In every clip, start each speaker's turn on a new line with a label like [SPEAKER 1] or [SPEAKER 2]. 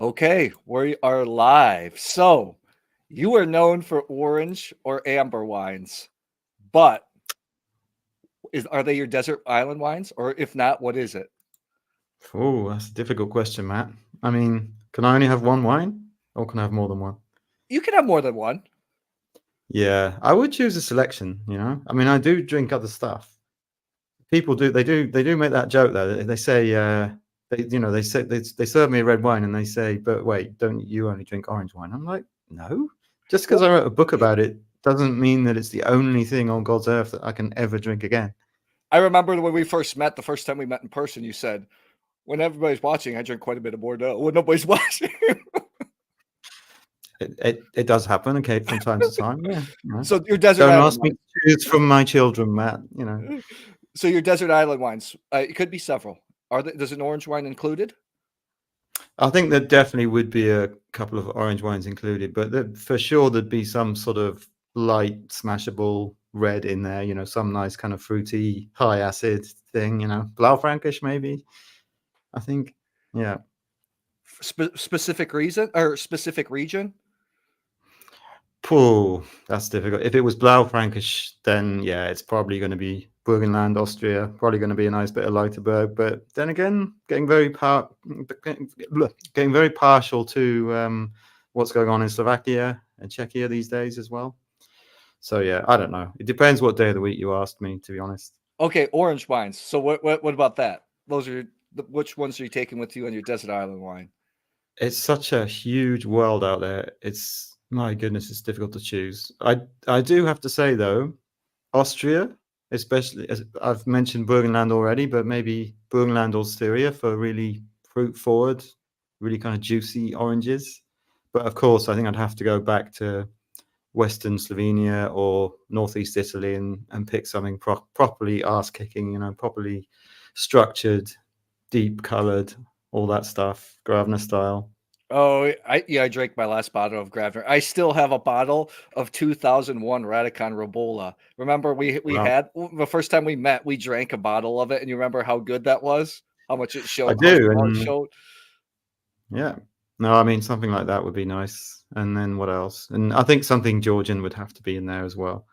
[SPEAKER 1] Okay, we are live. So, you are known for orange or amber wines, but are they your desert island wines? Or if not, what is it?
[SPEAKER 2] Oh, that's a difficult question, Matt. I mean, can I only have one wine, or can I have more than one?
[SPEAKER 1] You can have more than one.
[SPEAKER 2] Yeah, I would choose a selection. I mean, I do drink other stuff. People do. They do make that joke though. They say, they serve me a red wine, and they say, "But wait, don't you only drink orange wine?" I'm like, no. Just because
[SPEAKER 1] Well,
[SPEAKER 2] I wrote a book about it doesn't mean that it's the only thing on God's earth that I can ever drink again.
[SPEAKER 1] I remember when we first met, the first time we met in person, you said, when everybody's watching, I drink quite a bit of Bordeaux. When nobody's watching.
[SPEAKER 2] It does happen, okay, from time to time. Yeah.
[SPEAKER 1] So, your desert
[SPEAKER 2] Don't
[SPEAKER 1] island
[SPEAKER 2] ask me
[SPEAKER 1] wines.
[SPEAKER 2] to choose from my children, Matt.
[SPEAKER 1] So, your desert island wines, it could be several. Does an orange wine included?
[SPEAKER 2] I think there definitely would be a couple of orange wines included, but for sure there'd be some sort of light smashable red in there, some nice kind of fruity, high acid thing, Blaufränkisch maybe, I think. Yeah.
[SPEAKER 1] Specific reason or specific region?
[SPEAKER 2] Pooh, that's difficult. If it was Blaufränkisch, then yeah, it's probably going to be Burgenland, Austria, probably going to be a nice bit of Lauterberg. But then again, getting very partial to what's going on in Slovakia and Czechia these days as well. So yeah, I don't know. It depends what day of the week you asked me, to be honest.
[SPEAKER 1] Okay, orange wines. So what about that? Those are which ones are you taking with you on your desert island wine?
[SPEAKER 2] It's such a huge world out there. It's my goodness, it's difficult to choose. I do have to say though, Austria, especially as I've mentioned Burgenland already, but maybe Burgenland or Styria for really fruit forward, really kind of juicy oranges. But of course, I think I'd have to go back to Western Slovenia or Northeast Italy and pick something properly ass kicking, properly structured, deep colored, all that stuff, Gravner style.
[SPEAKER 1] Oh, I drank my last bottle of Gravner. I still have a bottle of 2001 Radicon Robola. Remember we
[SPEAKER 2] Wow.
[SPEAKER 1] had the first time we met, we drank a bottle of it, and you remember how good that was? How much it
[SPEAKER 2] I
[SPEAKER 1] showed, how
[SPEAKER 2] do,
[SPEAKER 1] small it
[SPEAKER 2] and
[SPEAKER 1] showed.
[SPEAKER 2] yeah. No, I mean something like that would be nice. And then what else? And I think something Georgian would have to be in there as well.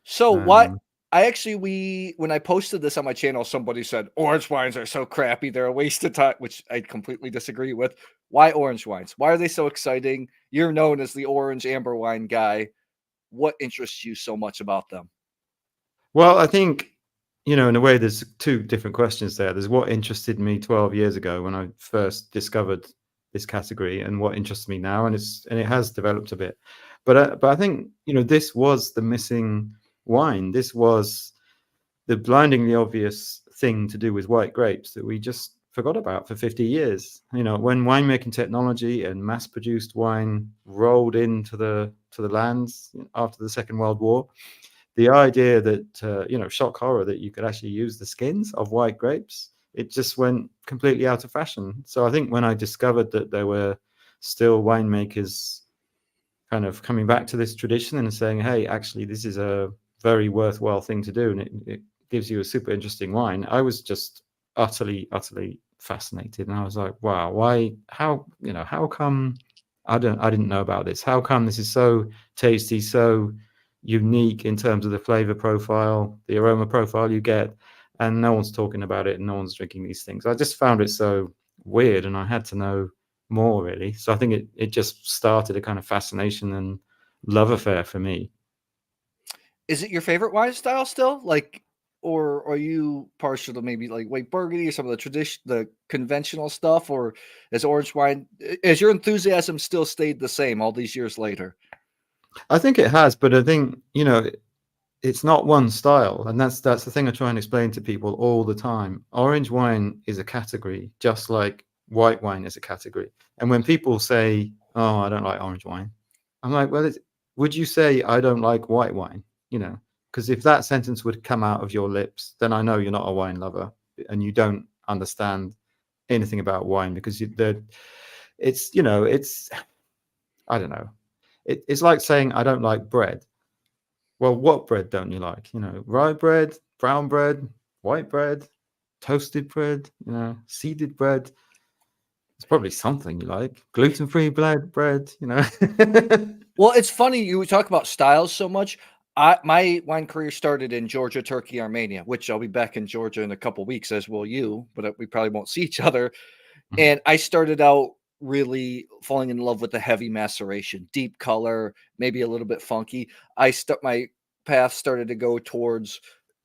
[SPEAKER 1] So what
[SPEAKER 2] Um,
[SPEAKER 1] I actually when I posted this on my channel, somebody said orange wines are so crappy, they're a waste of time, which I completely disagree with. Why orange wines? Why are they so exciting? You're known as the orange amber wine guy. What interests you so much about them?
[SPEAKER 2] well, I think, in a way, there's two different questions there. There's what interested me 12 years ago when I first discovered this category, and what interests me now, and it has developed a bit. But I think this was the missing wine. This was the blindingly obvious thing to do with white grapes that we just forgot about for 50 years. When winemaking technology and mass-produced wine rolled into the lands after the Second World War, the idea that shock horror that you could actually use the skins of white grapes, it just went completely out of fashion. So I think when I discovered that there were still winemakers kind of coming back to this tradition and saying, hey, actually this is a very worthwhile thing to do, and it gives you a super interesting wine, I was just utterly fascinated. And I was like, wow, how come I didn't know about this? How come this is so tasty, so unique in terms of the flavor profile, the aroma profile you get, and no one's talking about it and no one's drinking these things? I just found it so weird, and I had to know more, really. So I think it just started a kind of fascination and love affair for me.
[SPEAKER 1] Is it your favorite wine style still? Like, or are you partial to maybe like white burgundy or some of the conventional stuff, or is orange wine? Has your enthusiasm still stayed the same all these years later?
[SPEAKER 2] I think it has, but I think it's not one style, and that's the thing I try and explain to people all the time. Orange wine is a category, just like white wine is a category. And when people say, "Oh, I don't like orange wine," I'm like, "Well, would you say I don't like white wine?" Because if that sentence would come out of your lips, then I know you're not a wine lover and you don't understand anything about wine, because it's I don't know. It's like saying I don't like bread. Well, what bread don't you like? Rye bread, brown bread, white bread, toasted bread, seeded bread. It's probably something you like. Gluten-free bread, you know.
[SPEAKER 1] Well, it's funny you talk about styles so much. My wine career started in Georgia, Turkey, Armenia, which I'll be back in Georgia in a couple weeks, as will you, but we probably won't see each other. And I started out really falling in love with the heavy maceration, deep color, maybe a little bit funky. My path started to go towards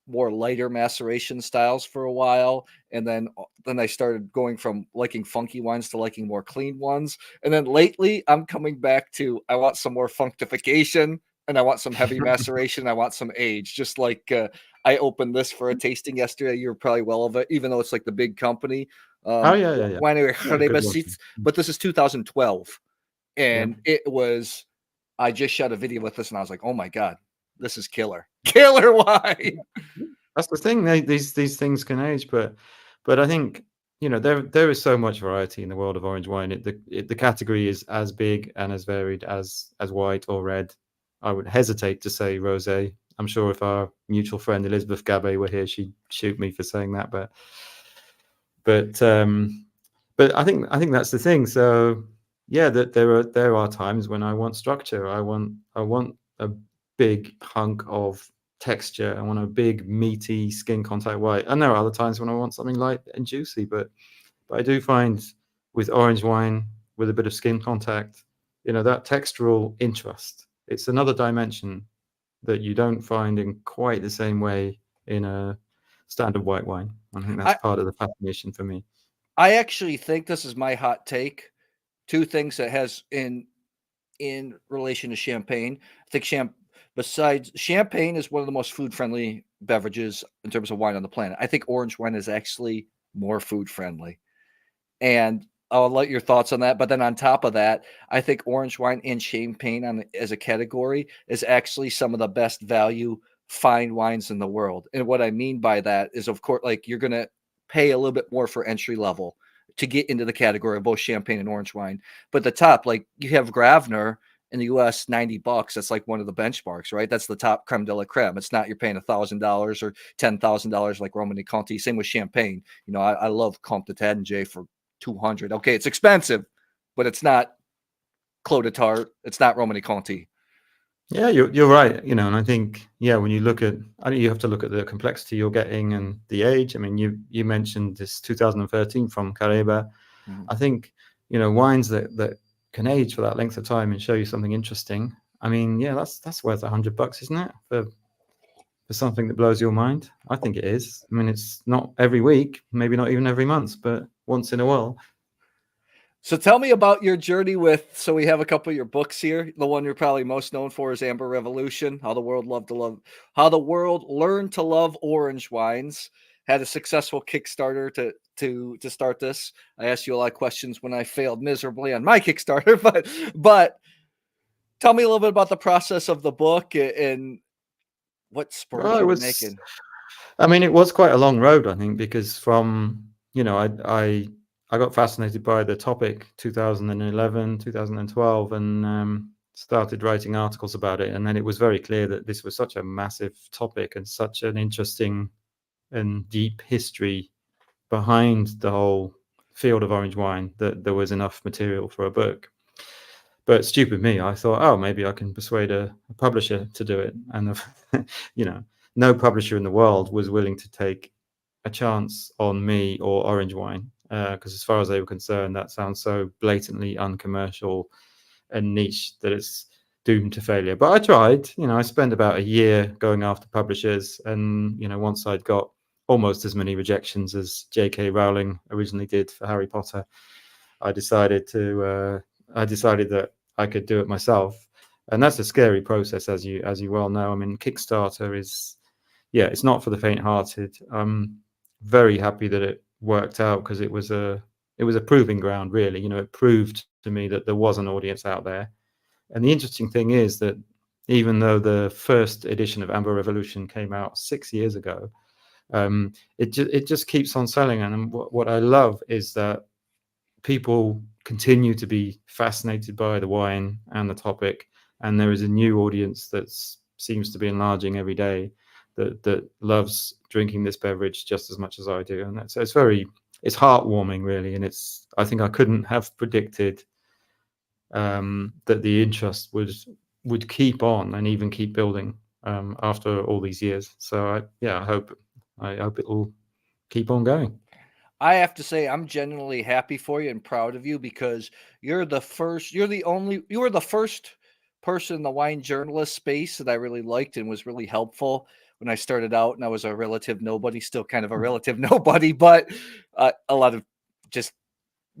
[SPEAKER 1] more lighter maceration styles for a while, and then I started going from liking funky wines to liking more clean ones. And then lately I'm coming back to I want some more functification and I want some heavy maceration, I want some age. Just like I opened this for a tasting yesterday. You're probably well of it, even though it's like the big company.
[SPEAKER 2] Oh yeah.
[SPEAKER 1] Winery
[SPEAKER 2] Yeah, good
[SPEAKER 1] Khareba,
[SPEAKER 2] one.
[SPEAKER 1] but this is 2012,
[SPEAKER 2] Yeah.
[SPEAKER 1] and it was. I just shot a video with this, and I was like, "Oh my god, this is killer, killer wine."
[SPEAKER 2] That's the thing. These things can age, but I think, you know, there is so much variety in the world of orange wine. The category is as big and as varied as white or red. I would hesitate to say rosé. I'm sure if our mutual friend Elizabeth Gabay were here, she'd shoot me for saying that. But I think that's the thing. So yeah, that there are times when I want structure. I want a big hunk of texture. I want a big meaty skin contact white. And there are other times when I want something light and juicy. But I do find with orange wine with a bit of skin contact, you know, that textural interest. It's another dimension that you don't find in quite the same way in a standard white wine. I think that's part of the fascination for me.
[SPEAKER 1] I actually think this is my hot take. Two things that has in relation to champagne. I think besides champagne is one of the most food friendly beverages in terms of wine on the planet. I think orange wine is actually more food friendly. And I'll let your thoughts on that. But then on top of that, I think orange wine and champagne as a category is actually some of the best value fine wines in the world. And what I mean by that is, of course, like you're going to pay a little bit more for entry level to get into the category of both champagne and orange wine. But the top, like you have Gravner in the US, $90. That's like one of the benchmarks, right? That's the top creme de la creme. It's not you're paying $1,000 or $10,000 like Romanée Conti. Same with champagne. You know, I love Comte de Taittinger for 200. Okay, it's expensive, but it's not Clos de Tart. It's not Romanée Conti.
[SPEAKER 2] Yeah, you're right. You know, and I think, yeah, when you look at, I think you have to look at the complexity you're getting and the age. I mean, you mentioned this 2013 from Khareba.
[SPEAKER 1] Mm-hmm.
[SPEAKER 2] I think, you know, wines that can age for that length of time and show you something interesting. I mean, yeah, that's worth $100, isn't it? For something that blows your mind. I think it is. I mean, it's not every week, maybe not even every month, but once in a while.
[SPEAKER 1] So tell me about your journey so we have a couple of your books here. The one you're probably most known for is Amber Revolution, how the world learned to love orange wines. Had a successful Kickstarter to start this. I asked you a lot of questions when I failed miserably on my Kickstarter, but tell me a little bit about the process of the book and what spurred you to make it.
[SPEAKER 2] I mean, it was quite a long road, I think, because from, you know, I got fascinated by the topic 2011, 2012, and started writing articles about it. And then it was very clear that this was such a massive topic and such an interesting and deep history behind the whole field of orange wine that there was enough material for a book. But stupid me, I thought, oh, maybe I can persuade a publisher to do it. And, you know, no publisher in the world was willing to take a chance on me or orange wine. Because as far as they were concerned, that sounds so blatantly uncommercial and niche that it's doomed to failure. But I tried. You know, I spent about a year going after publishers, and you know, once I'd got almost as many rejections as J.K. Rowling originally did for Harry Potter, I decided that I could do it myself, and that's a scary process, as you well know. I mean, Kickstarter is, yeah, it's not for the faint-hearted. I'm very happy that it worked out because it was a proving ground, really. You know, it proved to me that there was an audience out there. And the interesting thing is that even though the first edition of Amber Revolution came out 6 years ago, it just keeps on selling. And what I love is that people continue to be fascinated by the wine and the topic, and there is a new audience that seems to be enlarging every day that loves drinking this beverage just as much as I do. And it's very it's heartwarming, really. And I think I couldn't have predicted that the interest would keep on and even keep building after all these years. So I hope it will keep on going.
[SPEAKER 1] I have to say, I'm genuinely happy for you and proud of you, because you were the first person in the wine journalist space that I really liked and was really helpful when I started out, and I was a relative nobody, still kind of a relative nobody, but a lot of just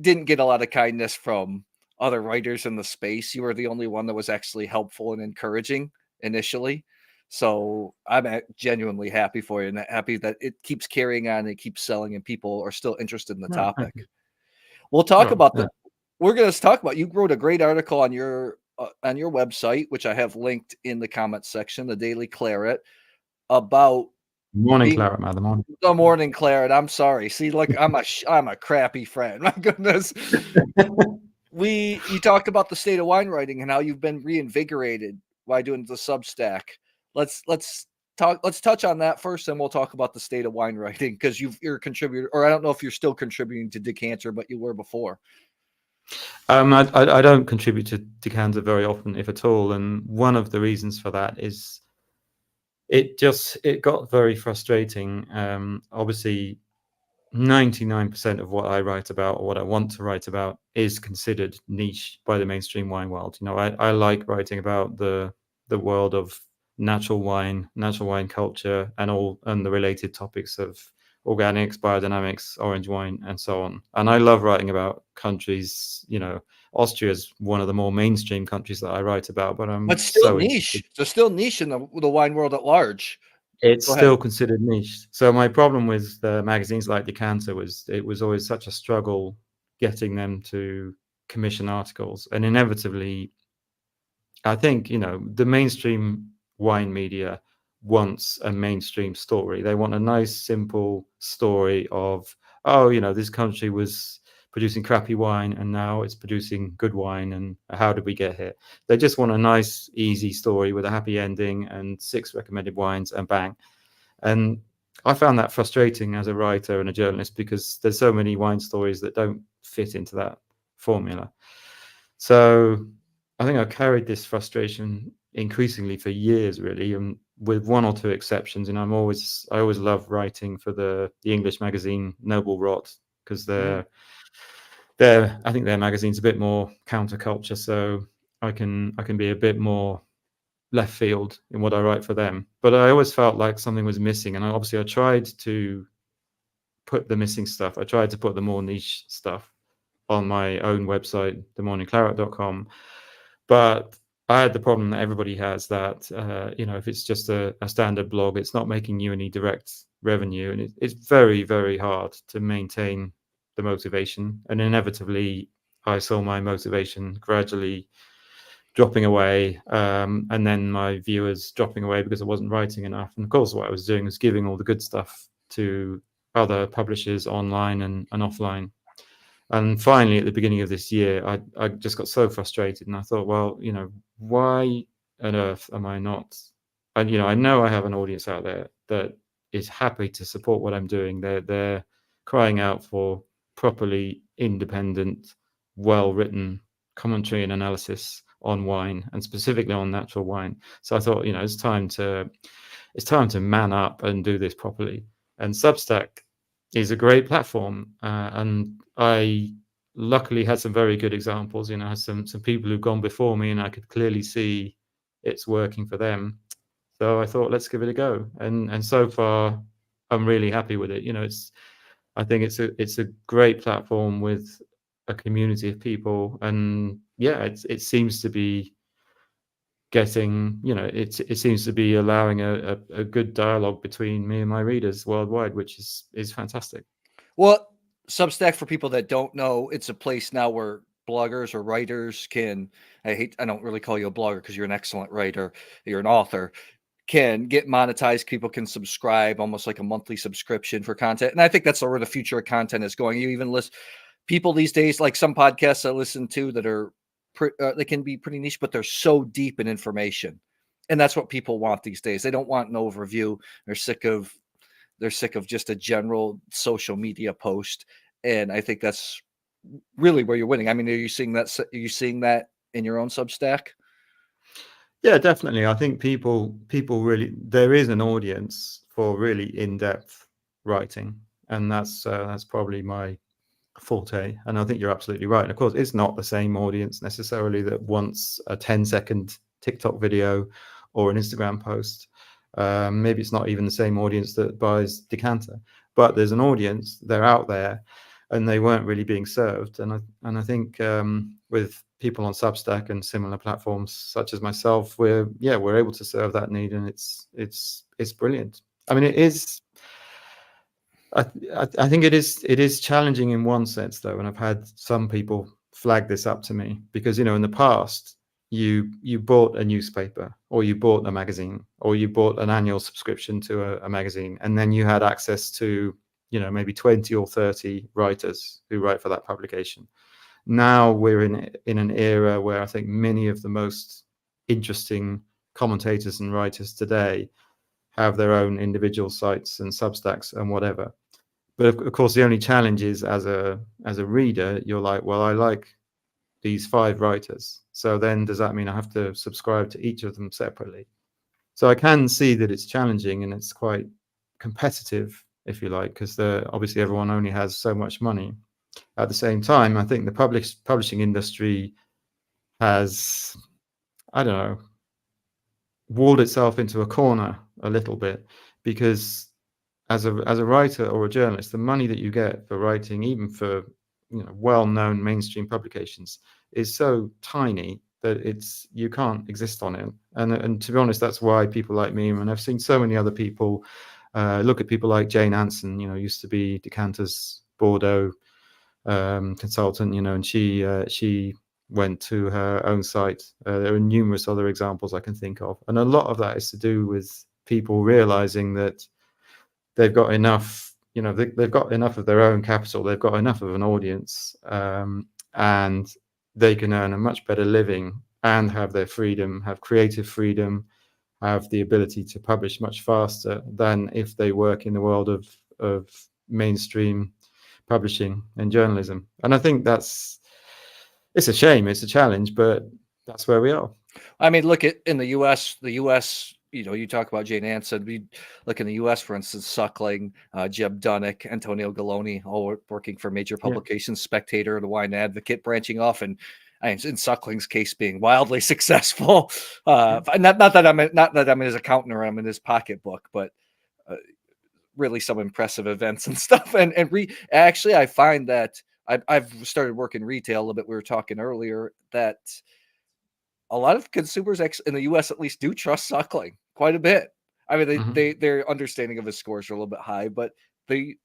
[SPEAKER 1] didn't get a lot of kindness from other writers in the space. You were the only one that was actually helpful and encouraging initially. So I'm genuinely happy for you, and happy that it keeps carrying on and it keeps selling and people are still interested in the
[SPEAKER 2] No, thank
[SPEAKER 1] topic.
[SPEAKER 2] you.
[SPEAKER 1] We'll talk about
[SPEAKER 2] Yeah.
[SPEAKER 1] we're going to talk about, you wrote a great article on your website, which I have linked in the comments section, the Daily Claret, about
[SPEAKER 2] Morning,
[SPEAKER 1] being
[SPEAKER 2] Claret, madam. Morning.
[SPEAKER 1] the Morning Claret. I'm sorry. See, look, I'm a crappy friend. My goodness. You talked about the state of wine writing and how you've been reinvigorated by doing the Substack. Let's touch on that first, and we'll talk about the state of wine writing, because you're a contributor, or I don't know if you're still contributing to Decanter, but you were before.
[SPEAKER 2] I don't contribute to Decanter very often, if at all, and one of the reasons for that is it got very frustrating. Obviously, 99% of what I write about, or what I want to write about, is considered niche by the mainstream wine world. I like writing about the world of natural wine culture, and the related topics of organics, biodynamics, orange wine, and so on. And I love writing about countries. Austria is one of the more mainstream countries that I write about, but
[SPEAKER 1] still niche. It's still niche in the wine world at large.
[SPEAKER 2] it's still considered niche. So my problem with the magazines like Decanter was it was always such a struggle getting them to commission articles. And inevitably, I think, the mainstream wine media wants a mainstream story. They want a nice, simple story of, this country was producing crappy wine and now it's producing good wine, and how did we get here? They just want a nice, easy story with a happy ending and 6 recommended wines and bang. And I found that frustrating as a writer and a journalist, because there's so many wine stories that don't fit into that formula. So I think I've carried this frustration increasingly for years, really, and with one or two exceptions. And I always love writing for the English magazine Noble Rot, because I think their magazine's a bit more counterculture, so I can be a bit more left field in what I write for them. But I always felt like something was missing, and I tried to put the missing stuff. I tried to put the more niche stuff on my own website, themorningclaret.com. But I had the problem that everybody has, that if it's just a standard blog, it's not making you any direct revenue, and it's very, very hard to maintain the motivation. And inevitably, I saw my motivation gradually dropping away, and then my viewers dropping away because I wasn't writing enough. And of course, what I was doing was giving all the good stuff to other publishers online and offline. And finally, at the beginning of this year, I just got so frustrated, and I thought, well, why on earth am I not? And I know I have an audience out there that is happy to support what I'm doing. They're crying out for properly independent, well-written commentary and analysis on wine, and specifically on natural wine. So I thought, it's time to man up and do this properly. And Substack is a great platform, and I luckily had some very good examples. I had some people who've gone before me, and I could clearly see it's working for them. So I thought, let's give it a go. And so far, I'm really happy with it. I think it's a great platform with a community of people, and it seems to be getting, it seems to be allowing a good dialogue between me and my readers worldwide, which is fantastic.
[SPEAKER 1] Well, Substack, for people that don't know, it's a place now where bloggers or writers can, I don't really call you a blogger because you're an excellent writer, you're an author, can get monetized. People can subscribe, almost like a monthly subscription for content. And I think that's where the future of content is going. You even list people these days, like some podcasts I listen to that are, they can be pretty niche, but they're so deep in information. And that's what people want these days. They don't want an overview. They're sick of just a general social media post. and I think that's really where you're winning. I mean, are you seeing that? Are you seeing that in your own Substack?
[SPEAKER 2] Yeah, definitely. I think people really, there is an audience for really in-depth writing, and that's probably my forte. And I think you're absolutely right. And of course, it's not the same audience necessarily that wants a 10-second TikTok video or an Instagram post. Maybe it's not even the same audience that buys decanter, but there's an audience. They're out there, and they weren't really being served. And I think with people on Substack and similar platforms such as myself, we're able to serve that need, and it's brilliant. I mean, it is. I think it is challenging in one sense though, and I've had some people flag this up to me, because in the past you bought a newspaper, or you bought a magazine, or you bought an annual subscription to a magazine, and then you had access to maybe 20 or 30 writers who write for that publication. Now we're in an era where I think many of the most interesting commentators and writers today have their own individual sites and Substacks and whatever. But of course, the only challenge is, as a reader, you're like, well, I like these 5 writers. So then does that mean I have to subscribe to each of them separately? So I can see that it's challenging, and it's quite competitive, if you like, because obviously everyone only has so much money. At the same time, I think the publishing industry has, I don't know, walled itself into a corner a little bit, because as a writer or a journalist, the money that you get for writing, even for well-known mainstream publications, is so tiny that you can't exist on it. And to be honest, that's why people like me, and I've seen so many other people, look at people like Jane Anson, used to be Decanter's Bordeaux consultant, and she went to her own site. There are numerous other examples I can think of, and a lot of that is to do with people realizing that they've got enough, they've got enough of their own capital, they've got enough of an audience, and they can earn a much better living and have their freedom, have creative freedom, have the ability to publish much faster than if they work in the world of mainstream publishing and journalism. And I think it's a shame, it's a challenge, but that's where we are.
[SPEAKER 1] I mean, look at in the U.S. You talk about Jane Anson. We look in the U.S., for instance, Suckling, Jeb Dunnick, Antonio Galloni, all working for major publications, Spectator, The Wine Advocate, branching off, and in Suckling's case, being wildly successful. Not that I'm his accountant or I'm in his pocketbook, but really some impressive events and stuff. Actually, I find that I've started working retail a little bit. We were talking earlier that a lot of consumers in the U.S. at least do trust Suckling quite a bit. I mean, their understanding of his scores are a little bit high, but they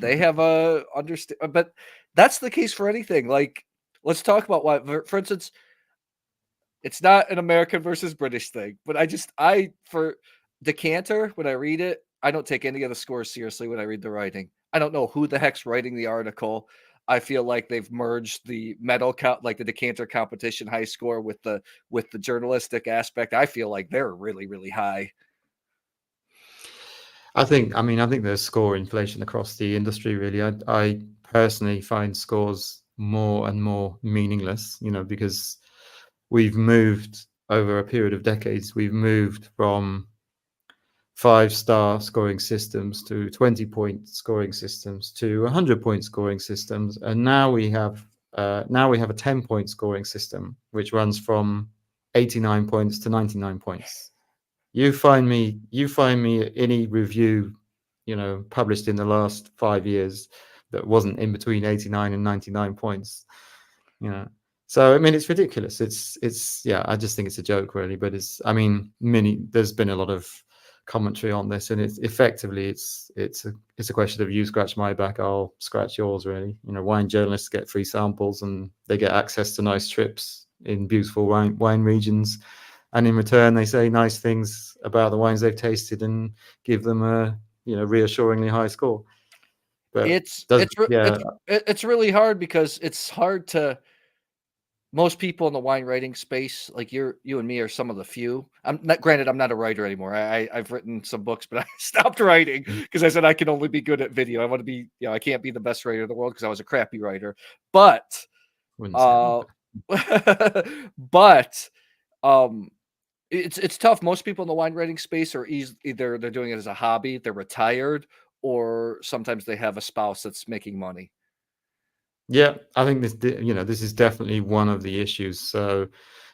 [SPEAKER 1] have a understand. But that's the case for anything. Like, let's talk about why. For instance, it's not an American versus British thing, but for Decanter, when I read it, I don't take any of the scores seriously when I read the writing. I don't know who the heck's writing the article. I feel like they've merged the medal count, like the Decanter competition high score, with the journalistic aspect. I feel like they're really, really high.
[SPEAKER 2] I think there's score inflation across the industry, really. I personally find scores more and more meaningless, because we've moved over a period of decades. We've moved from 5-star scoring systems to 20-point scoring systems to 100-point scoring systems, and now we have a 10-point scoring system which runs from 89 points to 99 points. You find me any review published in the last 5 years that wasn't in between 89 and 99 points. So I mean, it's ridiculous. It's I just think it's a joke, really. But there's been a lot of commentary on this, and it's a question of you scratch my back, I'll scratch yours, really. Wine journalists get free samples, and they get access to nice trips in beautiful wine regions, and in return they say nice things about the wines they've tasted and give them a reassuringly high score. But
[SPEAKER 1] It's really hard, because it's hard to most people in the wine writing space, like you and me, are some of the few. I'm not, granted, I'm not a writer anymore. I've written some books, but I stopped writing because I said I can only be good at video. I want to be, I can't be the best writer in the world because I was a crappy writer. But,
[SPEAKER 2] Wouldn't say
[SPEAKER 1] uh,
[SPEAKER 2] that.
[SPEAKER 1] but it's tough. Most people in the wine writing space are either they're doing it as a hobby, they're retired, or sometimes they have a spouse that's making money.
[SPEAKER 2] Yeah, I think this is definitely one of the issues. So,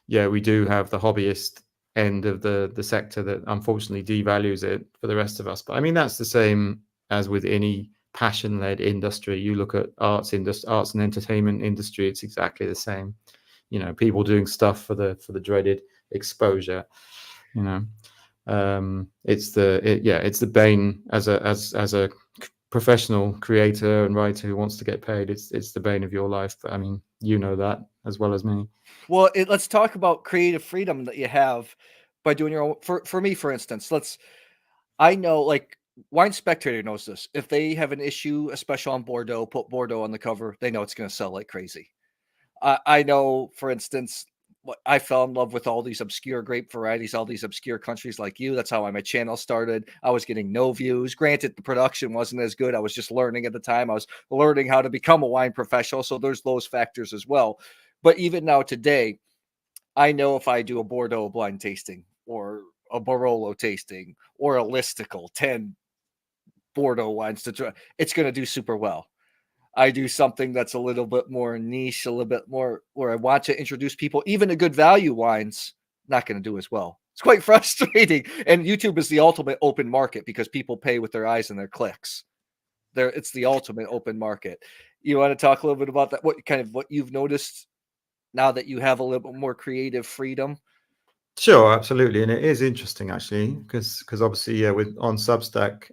[SPEAKER 2] yeah, we do have the hobbyist end of the sector that unfortunately devalues it for the rest of us. But I mean, that's the same as with any passion-led industry. You look at arts and entertainment industry, it's exactly the same. People doing stuff for the dreaded exposure. You know, it's the bane as a professional creator and writer who wants to get paid. It's the bane of your life. But I mean, you know that as well as me.
[SPEAKER 1] Well, let's talk about creative freedom that you have by doing your own. For me, for instance, I know, like, Wine Spectator knows this. If they have an issue, especially on Bordeaux, put Bordeaux on the cover, they know it's going to sell like crazy. I know, for instance, I fell in love with all these obscure grape varieties, all these obscure countries like you. That's how my channel started. I was getting no views. Granted, the production wasn't as good. I was just learning at the time. I was learning how to become a wine professional. So there's those factors as well. But even now today, I know if I do a Bordeaux blind tasting or a Barolo tasting or a listicle, 10 Bordeaux wines to try, it's going to do super well. I do something that's a little bit more niche, a little bit more where I want to introduce people, even to good value wines, not going to do as well. It's quite frustrating. And YouTube is the ultimate open market because people pay with their eyes and their clicks. It's the ultimate open market. You want to talk a little bit about that? What you've noticed now that you have a little bit more creative freedom?
[SPEAKER 2] Sure, absolutely, and it is interesting actually because obviously, yeah, with on Substack,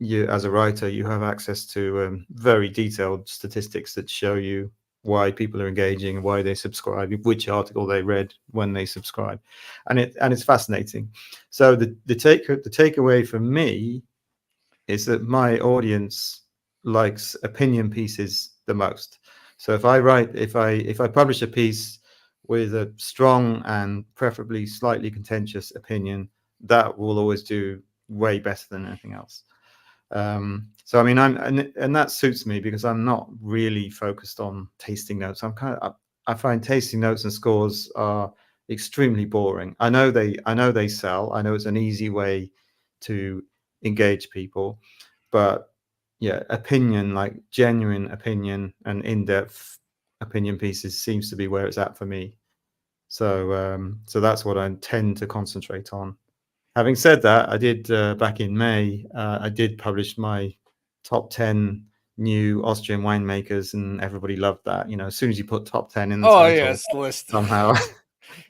[SPEAKER 2] you as a writer, you have access to very detailed statistics that show you why people are engaging and why they subscribe, which article they read when they subscribe, and it's fascinating. So the takeaway for me is that my audience likes opinion pieces the most. So if I publish a piece with a strong and preferably slightly contentious opinion, that will always do way better than anything else. So I mean, and that suits me because I'm not really focused on tasting notes. I find tasting notes and scores are extremely boring. I know they sell. I know it's an easy way to engage people, but yeah, opinion, like genuine opinion and in-depth opinion pieces, seems to be where it's at for me. So that's what I tend to concentrate on. Having said that, I did back in May. I did publish my top 10 new Austrian winemakers, and everybody loved that. As soon as you put top 10 in the
[SPEAKER 1] Oh
[SPEAKER 2] title,
[SPEAKER 1] yes, list.
[SPEAKER 2] somehow,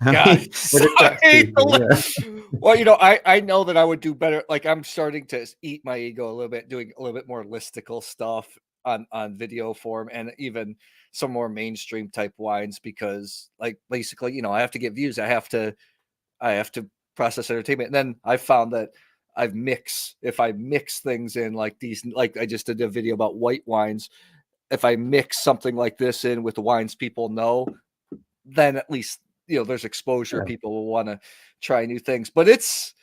[SPEAKER 2] I
[SPEAKER 1] God,
[SPEAKER 2] mean, it attracts people. Yeah.
[SPEAKER 1] well, I know that I would do better. Like, I'm starting to eat my ego a little bit, doing a little bit more listicle stuff on video form, and even some more mainstream type wines because, like, basically, I have to get views. I have to process entertainment. And then I found that if I mix things in like these, like I just did a video about white wines. If I mix something like this in with the wines people know, then at least, there's exposure.
[SPEAKER 2] Yeah.
[SPEAKER 1] People will want to try new things, but it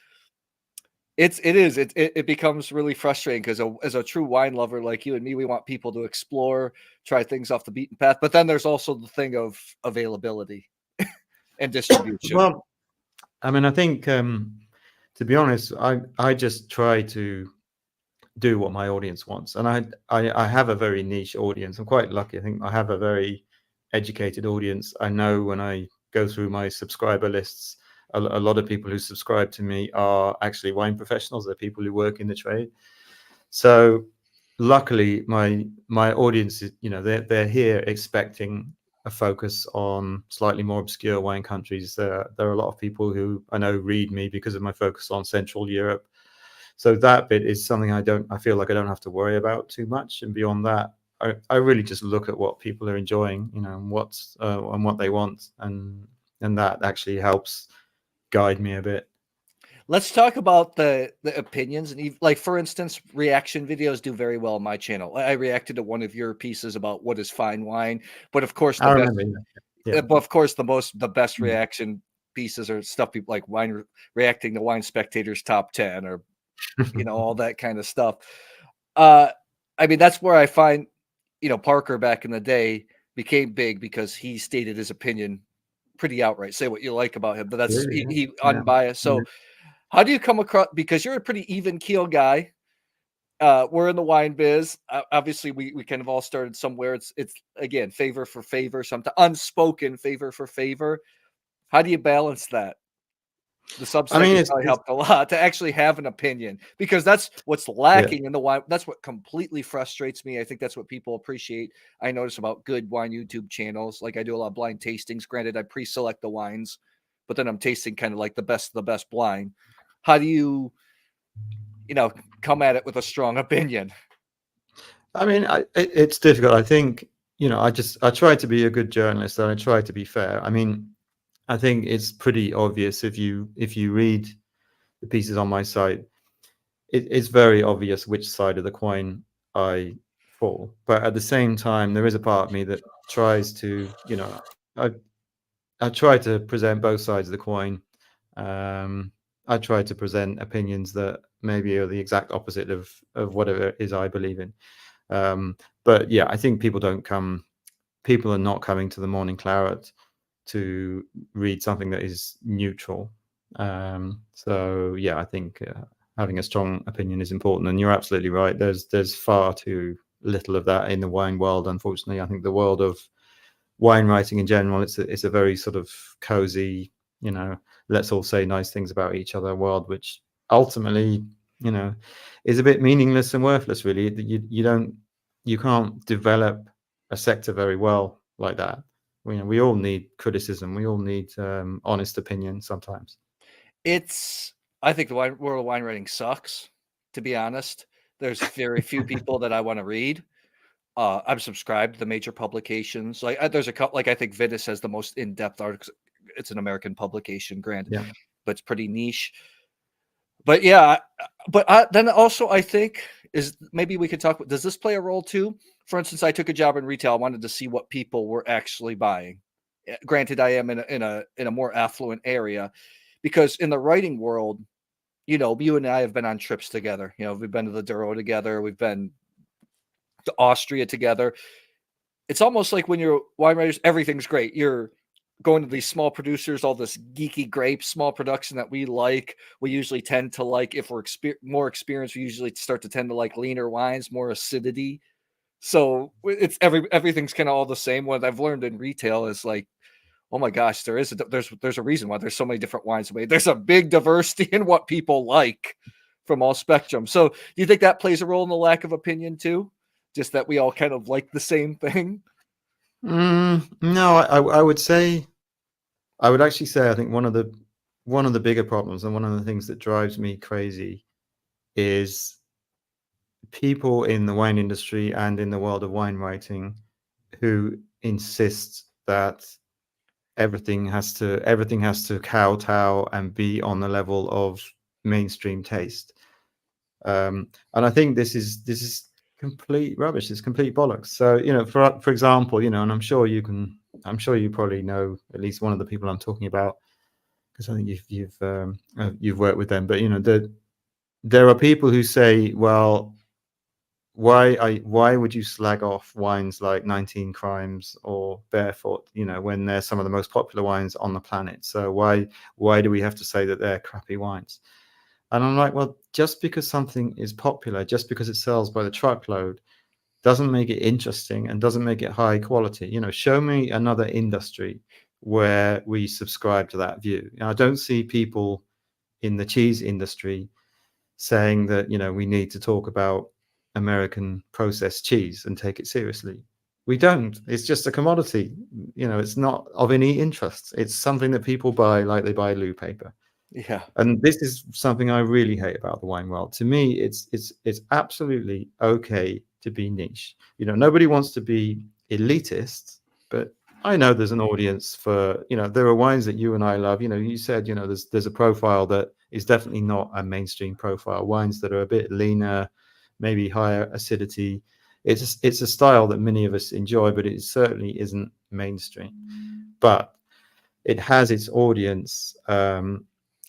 [SPEAKER 1] becomes really frustrating because as a true wine lover like you and me, we want people to explore, try things off the beaten path. But then there's also the thing of availability and distribution.
[SPEAKER 2] Well, I mean, I think to be honest, I just try to do what my audience wants, and I have a very niche audience. I'm quite lucky. I think I have a very educated audience. I know when I go through my subscriber lists, a lot of people who subscribe to me are actually wine professionals. They're people who work in the trade. So luckily, my audience is, they're here expecting a focus on slightly more obscure wine countries. There are a lot of people who I know read me because of my focus on Central Europe. So that bit is something I feel like I don't have to worry about too much. And beyond that, I really just look at what people are enjoying, and what they want, and that actually helps guide me a bit.
[SPEAKER 1] Let's talk about the opinions and like, for instance, reaction videos do very well on my channel. I reacted to one of your pieces about what is fine wine, but of course
[SPEAKER 2] I remember. Yeah.
[SPEAKER 1] But of course, the best reaction pieces are stuff people like wine reacting to Wine Spectator's top 10 or all that kind of stuff. Uh, I mean, that's where I find, Parker back in the day became big because he stated his opinion pretty outright. Say what you like about him, but that's
[SPEAKER 2] Absolutely, yeah.
[SPEAKER 1] he
[SPEAKER 2] Yeah.
[SPEAKER 1] unbiased. So, how do you come across? Because you're a pretty even keel guy. We're in the wine biz. Obviously, we kind of all started somewhere. It's again favor for favor, sometimes unspoken favor for favor. How do you balance that? The
[SPEAKER 2] I
[SPEAKER 1] Substack
[SPEAKER 2] mean,
[SPEAKER 1] has probably helped a lot to actually have an opinion, because that's what's
[SPEAKER 2] yeah.
[SPEAKER 1] lacking in the wine. That's what completely frustrates me. I think that's what people appreciate. I notice about good wine YouTube channels. Like, I do a lot of blind tastings. Granted, I pre-select the wines, but then I'm tasting kind of like the best of the best blind. How do you, come at it with a strong opinion?
[SPEAKER 2] I mean, it's difficult. I think, I try to be a good journalist and I try to be fair. I mean, I think it's pretty obvious if you read the pieces on my site, it's very obvious which side of the coin I fall. But at the same time, there is a part of me that tries to, I try to present both sides of the coin. I try to present opinions that maybe are the exact opposite of whatever it is I believe in. But yeah, I think people are not coming to the Morning Claret to read something that is neutral. So yeah, I think having a strong opinion is important, and you're absolutely right. There's far too little of that in the wine world, unfortunately. I think the world of wine writing in general, it's a very sort of cozy, let's all say nice things about each other world, which ultimately, is a bit meaningless and worthless, really. You can't develop a sector very well like that. We all need criticism. We all need honest opinion sometimes.
[SPEAKER 1] I think the world of wine writing sucks, to be honest. There's very few people that I want to read. I'm subscribed to the major publications. Like, there's a couple. Like, I think Vitis has the most in-depth articles. It's an American publication, granted,
[SPEAKER 2] Yeah.
[SPEAKER 1] but it's pretty niche. But yeah, then also I think is maybe we could talk. Does this play a role too? For instance, I took a job in retail. I wanted to see what people were actually buying. Granted, I am in a more affluent area, because in the writing world, you and I have been on trips together. We've been to the Douro together. We've been to Austria together. It's almost like when you're wine writers, everything's great. You're going to these small producers, all this geeky grape, small production that we like. We usually tend to like, if we're more experienced, we usually start to tend to like leaner wines, more acidity. So it's everything's kind of all the same. What I've learned in retail is like, oh my gosh, there's a reason why there's so many different wines made. There's a big diversity in what people like from all spectrum. So do you think that plays a role in the lack of opinion too? Just that we all kind of like the same thing?
[SPEAKER 2] No, I would say, I would actually say, I think one of the bigger problems and one of the things that drives me crazy is people in the wine industry and in the world of wine writing who insist that everything has to kowtow and be on the level of mainstream taste. And I think this is complete rubbish. It's complete bollocks. So, for example, and I'm sure you probably know at least one of the people I'm talking about, because I think you've worked with them. But there are people who say, well, why would you slag off wines like 19 Crimes or Barefoot, when they're some of the most popular wines on the planet? So why do we have to say that they're crappy wines? And I'm like, well, just because something is popular, just because it sells by the truckload, doesn't make it interesting and doesn't make it high quality. Show me another industry where we subscribe to that view. I don't see people in the cheese industry saying that, we need to talk about American processed cheese and take it seriously. We don't. It's just a commodity. It's not of any interest. It's something that people buy like they buy loo paper.
[SPEAKER 1] Yeah.
[SPEAKER 2] And this is something I really hate about the wine world. To me, it's absolutely okay to be niche. Nobody wants to be elitist, but I know there's an audience for, there are wines that you and I love. You said, there's a profile that is definitely not a mainstream profile. Wines that are a bit leaner, maybe higher acidity. It's a style that many of us enjoy, but it certainly isn't mainstream. but it has its audience.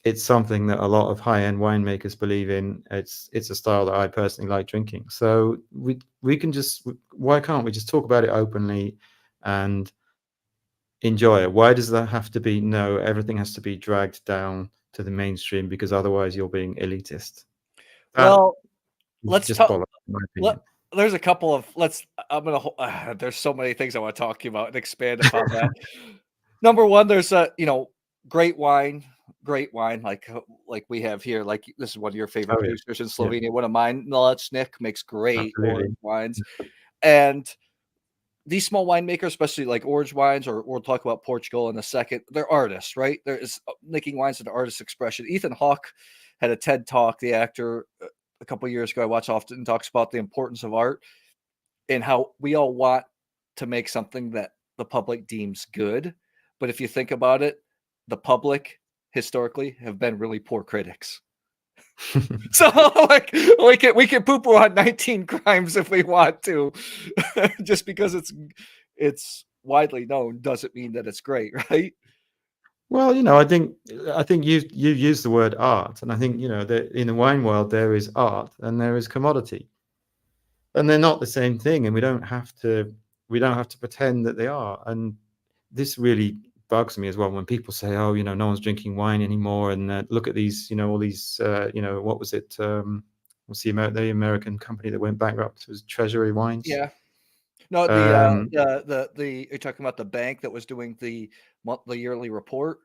[SPEAKER 2] It's something that a lot of high-end winemakers believe in. It's a style that I personally like drinking. So we can just, why can't we just talk about it openly and enjoy it? Why does that have to be? No, everything has to be dragged down to the mainstream because otherwise you're being elitist. That
[SPEAKER 1] Well,
[SPEAKER 2] is
[SPEAKER 1] let's
[SPEAKER 2] just
[SPEAKER 1] talk.
[SPEAKER 2] bollocks, in my opinion.
[SPEAKER 1] There's a couple of I'm gonna. There's so many things I want to talk to you about and expand upon that. Number one, there's a great wine, like we have here. Like this is one of your favorite
[SPEAKER 2] Oh yeah,
[SPEAKER 1] producers in
[SPEAKER 2] yeah,
[SPEAKER 1] Slovenia. One of mine, Mlečnik, makes great
[SPEAKER 2] absolutely.
[SPEAKER 1] orange wines, and these small winemakers, especially like orange wines, or we'll talk about Portugal in a second. They're artists, right? There is making wines an artist expression. Ethan Hawke had a TED talk. The actor, a couple of years ago, I watch often, talks about the importance of art and how we all want to make something that the public deems good. But if you think about it, the public historically have been really poor critics. So like we can poo-poo on 19 crimes if we want to. Just because it's widely known doesn't mean that it's great, right?
[SPEAKER 2] Well, I think you used the word art, and I think that in the wine world there is art and there is commodity, and they're not the same thing, and we don't have to pretend that they are. And this really bugs me as well when people say, "Oh, no one's drinking wine anymore," and look at these, all these, what was it? What's the American company that went bankrupt? It was Treasury Wines.
[SPEAKER 1] Yeah. No,
[SPEAKER 2] Um,
[SPEAKER 1] you're talking about the bank that was doing the monthly yearly report.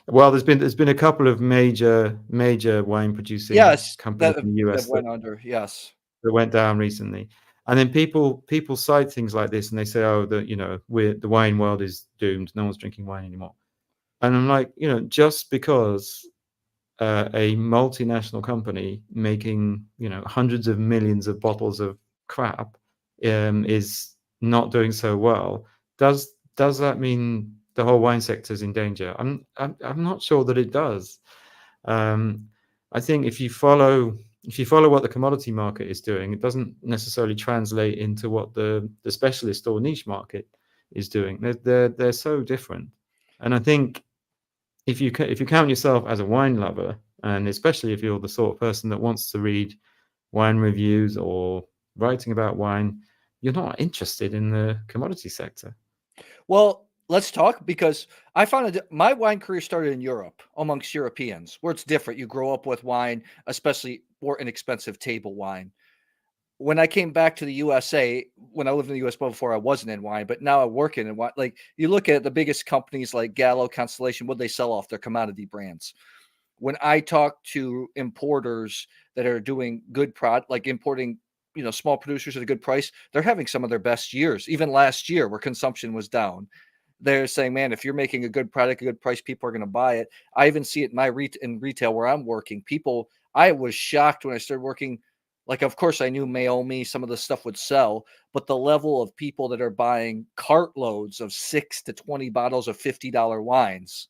[SPEAKER 2] well, there's been a couple of major wine producing
[SPEAKER 1] Yes,
[SPEAKER 2] companies
[SPEAKER 1] that
[SPEAKER 2] in the
[SPEAKER 1] that
[SPEAKER 2] US
[SPEAKER 1] went under. Yes.
[SPEAKER 2] that went down recently. And then people cite things like this and they say, oh, the wine world is doomed. No one's drinking wine anymore. And I'm like, just because a multinational company making, hundreds of millions of bottles of crap is not doing so well, does that mean the whole wine sector is in danger? I'm not sure that it does. Um, I think if you follow what the commodity market is doing, it doesn't necessarily translate into what the specialist or niche market is doing. They're so different. And I think if you count yourself as a wine lover, and especially if you're the sort of person that wants to read wine reviews or writing about wine, you're not interested in the commodity sector.
[SPEAKER 1] Well, let's talk because I found my wine career started in Europe amongst Europeans, where it's different. You grow up with wine, especially more inexpensive table wine. When I came back to the USA, when I lived in the US before, I wasn't in wine, but now I work in wine. Like you look at the biggest companies like Gallo, Constellation, what they sell off their commodity brands. When I talk to importers that are doing good product, like importing, small producers at a good price, they're having some of their best years. Even last year, where consumption was down, they're saying, "Man, if you're making a good product, a good price, people are going to buy it." I even see it in in retail where I'm working. People, I was shocked when I started working. Like, of course, I knew Mayomi, some of the stuff would sell, but the level of people that are buying cartloads of 6 to 20 bottles of $50 wines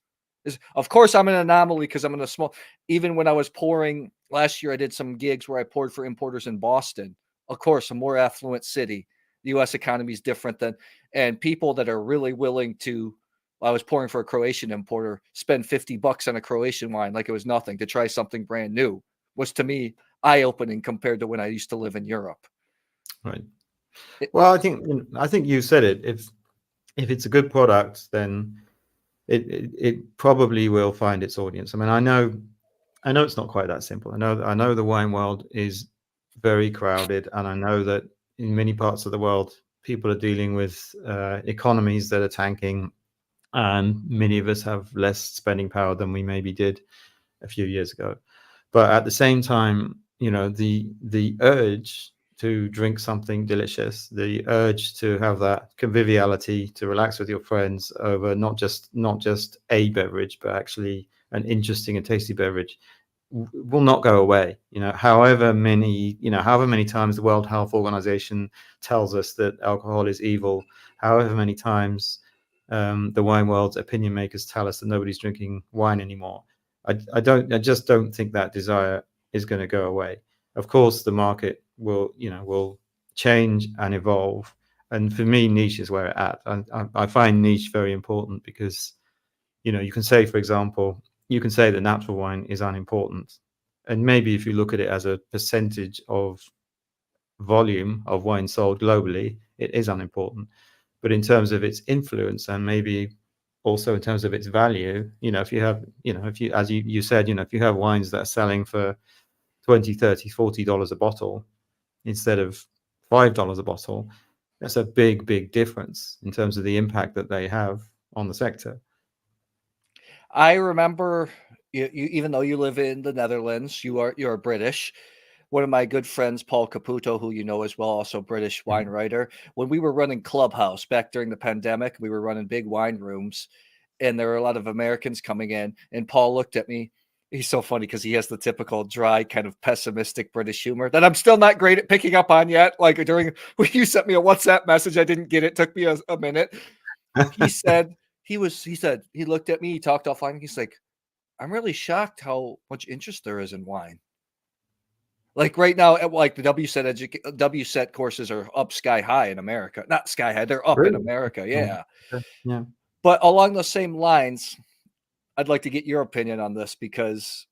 [SPEAKER 1] of course, I'm an anomaly because I'm in a small. Even when I was pouring last year, I did some gigs where I poured for importers in Boston. Of course, a more affluent city. The U.S. economy is different than, and people that are really willing to. I was pouring for a Croatian importer, spend $50 on a Croatian wine like it was nothing to try something brand new. Was to me eye opening compared to when I used to live in Europe.
[SPEAKER 2] Right.
[SPEAKER 1] It,
[SPEAKER 2] Well, I think you said it. If it's a good product, then it probably will find its audience. I mean, I know it's not quite that simple. I know the wine world is very crowded, and I know that in many parts of the world, people are dealing with economies that are tanking, and many of us have less spending power than we maybe did a few years ago. But at the same time, the urge to drink something delicious, the urge to have that conviviality, to relax with your friends over not just a beverage, but actually an interesting and tasty beverage, will not go away. However many times the World Health Organization tells us that alcohol is evil, however many times the wine world's opinion makers tell us that nobody's drinking wine anymore. I just don't think that desire is going to go away. Of course, the market will change and evolve, And for me, niche is where it's at. I find niche very important because, you can say, for example, you can say that natural wine is unimportant. And maybe if you look at it as a percentage of volume of wine sold globally, it is unimportant. But in terms of its influence, and maybe also in terms of its value, if you have, if you, as you said, if you have wines that are selling for $20, $30, $40 a bottle instead of $5 a bottle, that's a big difference in terms of the impact that they have on the sector.
[SPEAKER 1] I remember, even though you live in the Netherlands, you're British. One of my good friends, Paul Caputo, who you know as well, also British wine writer. When we were running Clubhouse back during the pandemic, we were running big wine rooms, and there were a lot of Americans coming in. And Paul looked at me. He's so funny because he has the typical dry, kind of pessimistic British humor that I'm still not great at picking up on yet. Like during when you sent me a WhatsApp message, I didn't get it. Took me a minute. He said he looked at me. He talked offline. He's like, I'm really shocked how much interest there is in wine. Like right now, like the WSET courses are up sky high in America. Not sky high, they're up in
[SPEAKER 2] Really?
[SPEAKER 1] America. Yeah.
[SPEAKER 2] Yeah.
[SPEAKER 1] But along the same lines, I'd like to get your opinion on this because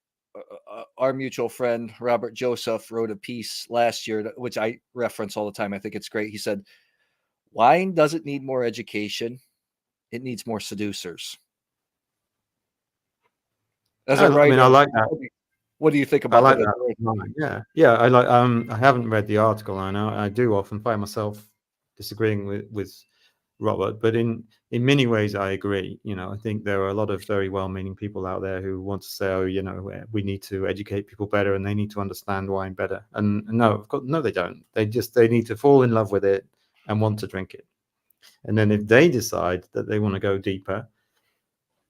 [SPEAKER 1] our mutual friend Robert Joseph wrote a piece last year, which I reference all the time. I think it's great. He said, "Wine doesn't need more education; it needs more seducers." As a
[SPEAKER 2] I mean,
[SPEAKER 1] writer,
[SPEAKER 2] I like that.
[SPEAKER 1] what do you think
[SPEAKER 2] I
[SPEAKER 1] about
[SPEAKER 2] like
[SPEAKER 1] that?
[SPEAKER 2] that. Yeah. I like. I haven't read the article. I know I do often find myself disagreeing with Robert, but in many ways, I agree. I think there are a lot of very well-meaning people out there who want to say, "Oh, we need to educate people better, and they need to understand wine better." And no, of course, no, they don't. They need to fall in love with it and want to drink it. And then if they decide that they want to go deeper,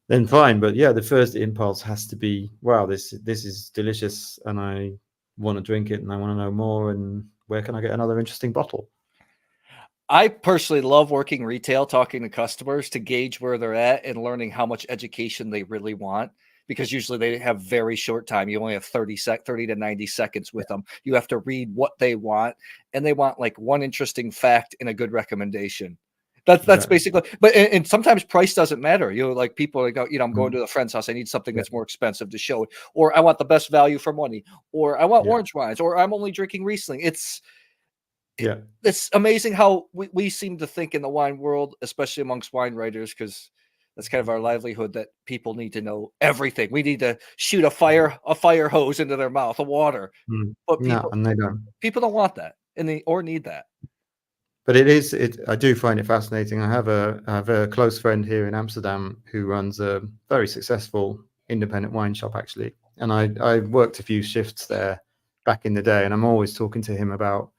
[SPEAKER 2] then fine. But yeah, the first impulse has to be, wow, this is delicious, and I want to drink it, and I want to know more, and where can I get another interesting bottle?
[SPEAKER 1] I personally love working retail, talking to customers to gauge where they're at and learning how much education they really want. Because usually they have very short time. You only have 30 to 90 seconds with them. You have to read what they want, and they want like one interesting fact and a good recommendation. That's
[SPEAKER 2] Exactly.
[SPEAKER 1] basically. But and sometimes price doesn't matter. Like people like, I'm going to a friend's house. I need something
[SPEAKER 2] Yeah.
[SPEAKER 1] that's more expensive to show, or I want the best value for money, or I want
[SPEAKER 2] Yeah.
[SPEAKER 1] orange wines, or I'm only drinking Riesling.
[SPEAKER 2] Yeah.
[SPEAKER 1] It's amazing how we seem to think in the wine world, especially amongst wine writers, because that's kind of our livelihood, that people need to know everything. We need to shoot a fire hose into their mouth of water. But
[SPEAKER 2] No, and they don't.
[SPEAKER 1] people don't want that, and they or need that.
[SPEAKER 2] But I do find it fascinating. I have a close friend here in Amsterdam who runs a very successful independent wine shop, actually. And I worked a few shifts there back in the day, and I'm always talking to him about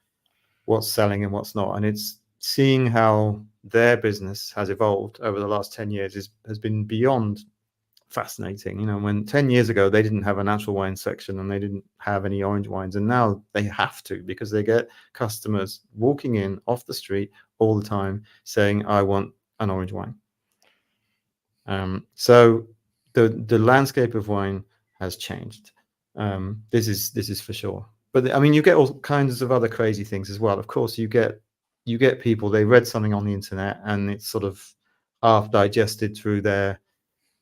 [SPEAKER 2] what's selling and what's not. And it's seeing how their business has evolved over the last 10 years has been beyond fascinating. When 10 years ago they didn't have a natural wine section and they didn't have any orange wines, and now they have to, because they get customers walking in off the street all the time saying, I want an orange wine. So the landscape of wine has changed. This is for sure. But I mean, you get all kinds of other crazy things as well. Of course, you get people, they read something on the internet and it's sort of half digested through their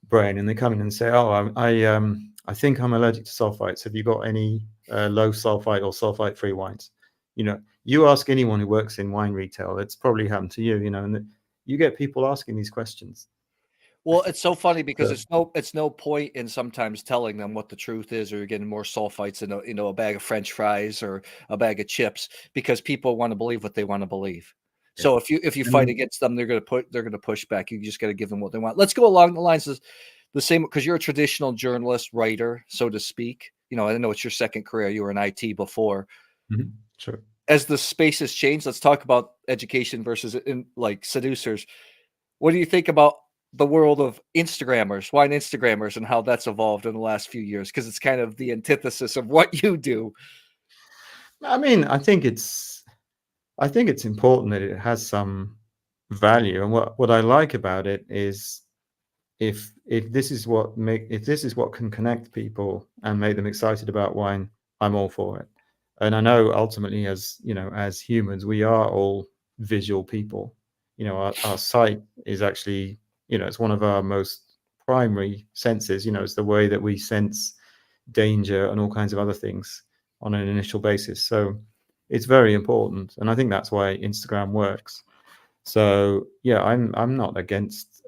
[SPEAKER 2] brain, and they come in and say, "Oh, I think I'm allergic to sulfites. Have you got any low sulfite or sulfite free wines?" You ask anyone who works in wine retail, it's probably happened to you. And you get people asking these questions.
[SPEAKER 1] Well, it's so funny because
[SPEAKER 2] So,
[SPEAKER 1] it's no point in sometimes telling them what the truth is, or you're getting more sulfites in a bag of French fries or a bag of chips, because people want to believe what they want to believe.
[SPEAKER 2] yeah.
[SPEAKER 1] So if you fight
[SPEAKER 2] And
[SPEAKER 1] against them, they're gonna push back. You just got to give them what they want. Let's go along the lines of the same, because you're a traditional journalist, writer, so to speak. I know it's your second career. You were in IT before.
[SPEAKER 2] sure.
[SPEAKER 1] As the space has changed, let's talk about education versus like seducers. What do you think about the world of Instagrammers, wine Instagrammers, and how that's evolved in the last few years? Because it's kind of the antithesis of what you do.
[SPEAKER 2] I mean, I think it's important that it has some value, and what I like about it is, if this is what can connect people and make them excited about wine, I'm all for it. And I know ultimately, as humans, we are all visual people. Our sight is actually, it's one of our most primary senses. It's the way that we sense danger and all kinds of other things on an initial basis. So it's very important, and I think that's why Instagram works. So yeah, I'm not against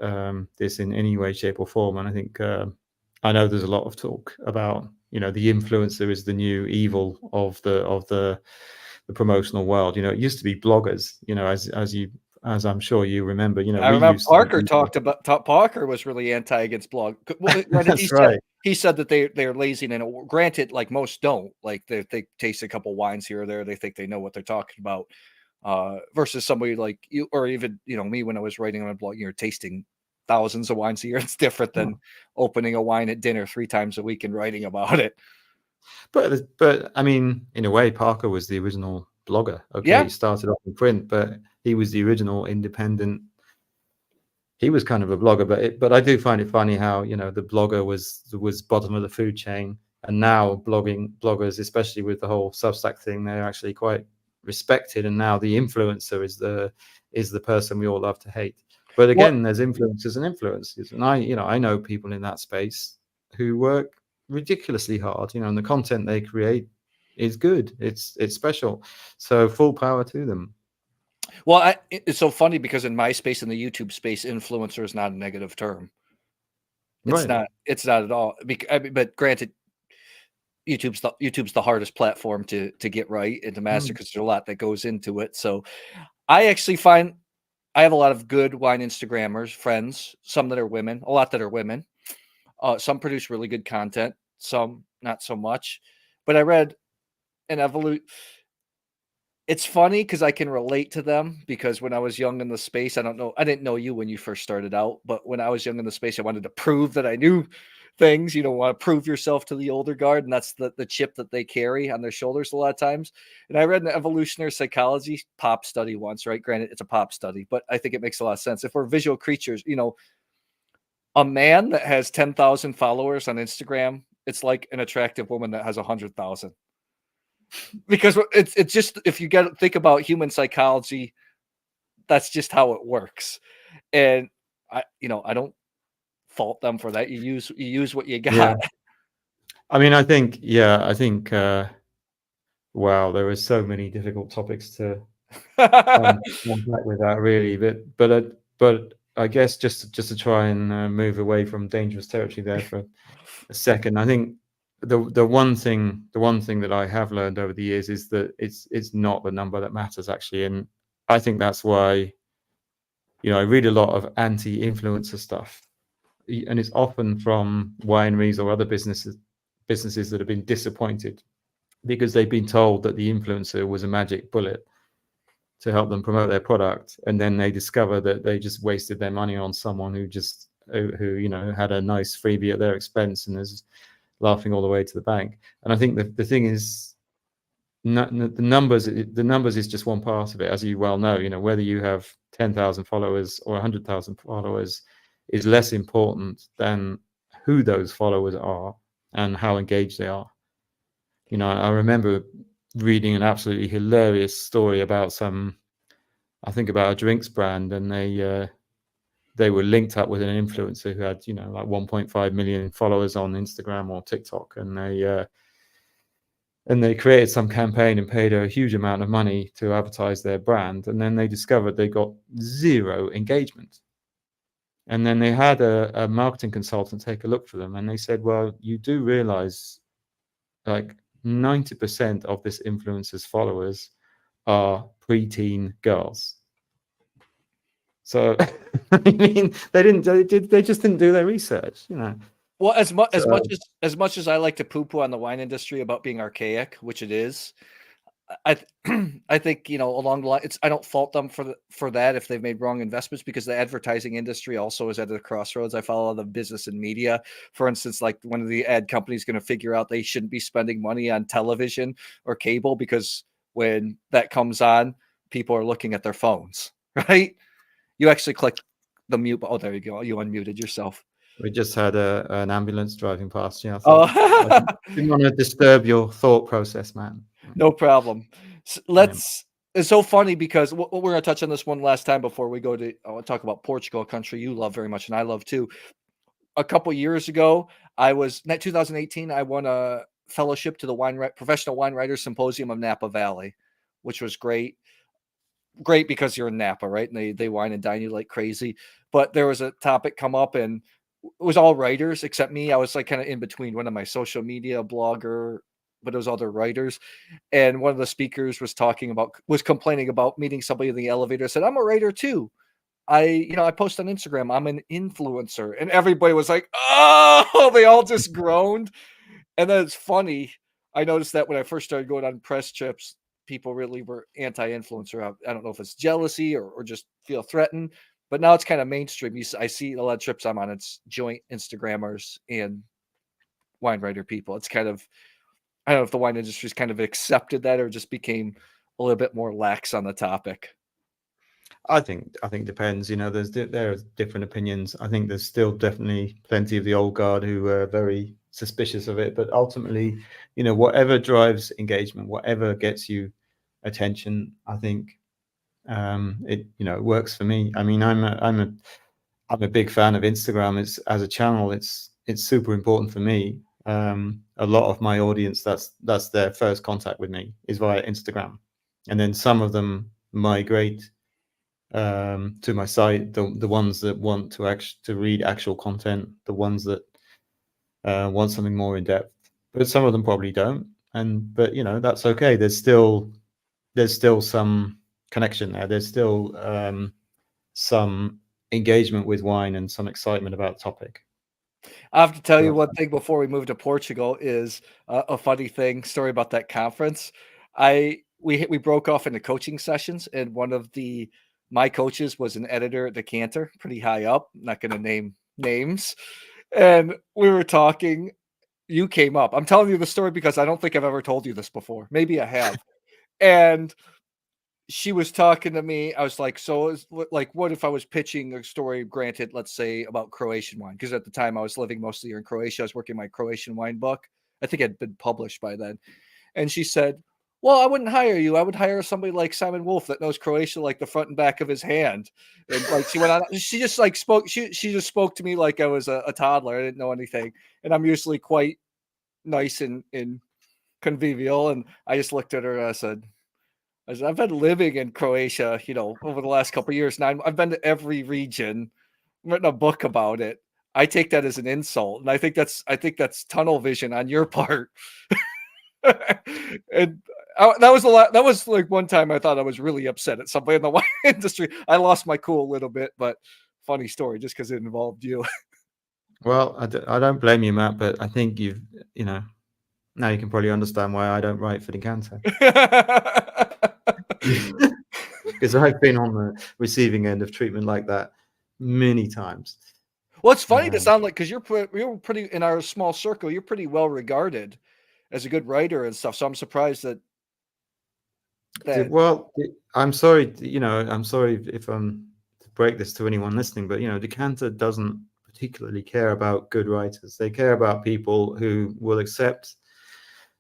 [SPEAKER 2] this in any way, shape, or form. And I think I know there's a lot of talk about the influencer is the new evil of the promotional world. It used to be bloggers. As I'm sure you remember.
[SPEAKER 1] I
[SPEAKER 2] We
[SPEAKER 1] remember
[SPEAKER 2] used
[SPEAKER 1] Parker
[SPEAKER 2] to
[SPEAKER 1] Parker was really anti against blog. Well,
[SPEAKER 2] That's right.
[SPEAKER 1] He said that they're lazy, and granted, like most don't. Like they taste a couple wines here or there, they think they know what they're talking about. Versus somebody like you, or even me when I was writing on a blog, you're tasting thousands of wines a year. It's different than opening a wine at dinner 3 times a week and writing about it.
[SPEAKER 2] But I mean, in a way, Parker was the original blogger. Okay,
[SPEAKER 1] Yeah.
[SPEAKER 2] he started off in print, but he was the original independent. He was kind of a blogger, but I do find it funny how the blogger was bottom of the food chain, and now bloggers, especially with the whole Substack thing, they're actually quite respected, and now the influencer is the person we all love to hate. But again, there's influencers and influencers, and I know people in that space who work ridiculously hard, and the content they create is good. It's special. So full power to them.
[SPEAKER 1] Well, it's so funny because in my space, in the YouTube space, influencer is not a negative term. It's not. It's not at all. But granted, YouTube's the hardest platform to get right and to master because there's a lot that goes into it. So I actually find I have a lot of good wine Instagrammers, friends, some that are women, a lot that are women. Some produce really good content, some not so much. But I read an It's funny because I can relate to them because when I was young in the space, I didn't know you when you first started out, but when I was young in the space, I wanted to prove that I knew things. Want to prove yourself to the older guard, and that's the chip that they carry on their shoulders a lot of times. And I read an evolutionary psychology pop study once, right? Granted, it's a pop study, but I think it makes a lot of sense. If we're visual creatures, a man that has 10,000 followers on Instagram, it's like an attractive woman that has 100,000. Because it's just, if you think about human psychology, that's just how it works. And I don't fault them for that. You use what you got.
[SPEAKER 2] Yeah. I mean, I think wow, there are so many difficult topics to unpack with that, really. But I guess just to try and move away from dangerous territory there for a second, I think the one thing that I have learned over the years is that it's not the number that matters, actually. And I think that's why I read a lot of anti-influencer stuff, and it's often from wineries or other businesses that have been disappointed because they've been told that the influencer was a magic bullet to help them promote their product, and then they discover that they just wasted their money on someone who had a nice freebie at their expense and is laughing all the way to the bank. And I think the thing is, the numbers is just one part of it, as you well know. Whether you have 10,000 followers or 100,000 followers is less important than who those followers are and how engaged they are. I remember reading an absolutely hilarious story about about a drinks brand, and they were linked up with an influencer who had like 1.5 million followers on Instagram or TikTok, and they created some campaign and paid a huge amount of money to advertise their brand, and then they discovered they got 0 engagement. And then they had a marketing consultant take a look for them, and they said, well, you do realize like 90% of this influencer's followers are preteen girls. So I mean, they just didn't do their research,
[SPEAKER 1] Well, as much as I like to poo-poo on the wine industry about being archaic, which it is, I think along the line, I don't fault them for that if they've made wrong investments, because the advertising industry also is at a crossroads. I follow the business and media, for instance, like one of the ad companies going to figure out they shouldn't be spending money on television or cable because when that comes on, people are looking at their phones, right? You actually click the mute. Oh, there you go. You unmuted yourself.
[SPEAKER 2] We just had an ambulance driving past. I
[SPEAKER 1] Oh,
[SPEAKER 2] didn't want to disturb your thought process, man.
[SPEAKER 1] no problem. Let's It's so funny because we're going to touch on this one last time before we go to I want to talk about Portugal, a country you love very much and I love too. A couple years ago, I was not 2018. I won a fellowship to the Professional Wine Writers Symposium of Napa Valley, which was great. Great because you're in Napa, right? And they wine and dine you like crazy. But there was a topic come up, and it was all writers except me. I was like kind of in between one of my social media blogger, but it was other writers. And one of the speakers was complaining about meeting somebody in the elevator. Said, "I'm a writer too. I post on Instagram. I'm an influencer." And everybody was like, "Oh!" They all just groaned. And then it's funny. I noticed that when I first started going on press trips, people really were anti-influencer. I don't know if it's jealousy or just feel threatened, but now it's kind of mainstream. I see a lot of trips I'm on. It's joint Instagrammers and wine writer people. It's kind of I don't know if the wine industry's kind of accepted that or just became a little bit more lax on the topic.
[SPEAKER 2] I think depends. There are different opinions. I think there's still definitely plenty of the old guard who are very suspicious of it. But ultimately, whatever drives engagement, whatever gets you attention, I think it works for me. I mean, I'm a big fan of Instagram. It's as a channel. It's super important for me. A lot of my audience, that's their first contact with me is via Instagram, and then some of them migrate to my site, the ones that want to read actual content, the ones that want something more in depth, but some of them probably don't. But that's okay. There's still some connection there. There's still some engagement with wine and some excitement about the topic.
[SPEAKER 1] I have to tell you
[SPEAKER 2] So,
[SPEAKER 1] one thing before we move to Portugal is a funny story about that conference. We broke off into coaching sessions, and one of my coaches was an editor at Decanter, pretty high up. I'm not going to name names, and we were talking. You came up. I'm telling you the story because I don't think I've ever told you this before. Maybe I have. And she was talking to me. I was like, "So, what if I was pitching a story? Granted, let's say about Croatian wine, because at the time I was living most of the year in Croatia. I was working my Croatian wine book. I think it had been published by then." And she said, "Well, I wouldn't hire you. I would hire somebody like Simon Woolf that knows Croatia like the front and back of his hand." And like she went on, she just like spoke. She just spoke to me like I was a toddler. I didn't know anything, and I'm usually quite nice and convivial. And I just looked at her and I said, I've been living in Croatia, over the last couple of years. Now I've been to every region, written a book about it. I take that as an insult, and I think that's tunnel vision on your part. And that was like one time I thought I was really upset at somebody in the wine industry. I lost my cool a little bit, but funny story just because it involved you.
[SPEAKER 2] well, I don't blame you, Matt, but I think now you can probably understand why I don't write for Decanter. Because I've been on the receiving end of treatment like that many times.
[SPEAKER 1] Well, it's funny to sound like because you're pretty in our small circle. You're pretty well regarded as a good writer and stuff. So I'm surprised that.
[SPEAKER 2] Well, I'm sorry. I'm sorry if I'm to break this to anyone listening, but Decanter doesn't particularly care about good writers. They care about people who will accept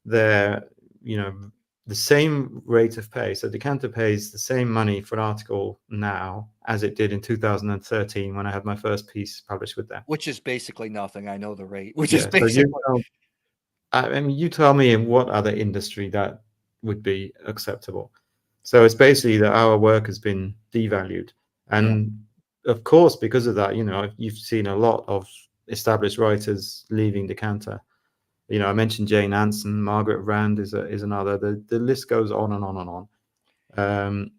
[SPEAKER 2] their, the same rate of pay. So Decanter pays the same money for an article now as it did in 2013 when I had my first piece published with them.
[SPEAKER 1] Which is basically nothing. I know the rate. Which is basically.
[SPEAKER 2] You tell me in what other industry that would be acceptable. So it's basically that our work has been devalued. And of course, because of that, you've seen a lot of established writers leaving Decanter. I mentioned Jane Anson, Margaret Rand is another. The list goes on and on and on.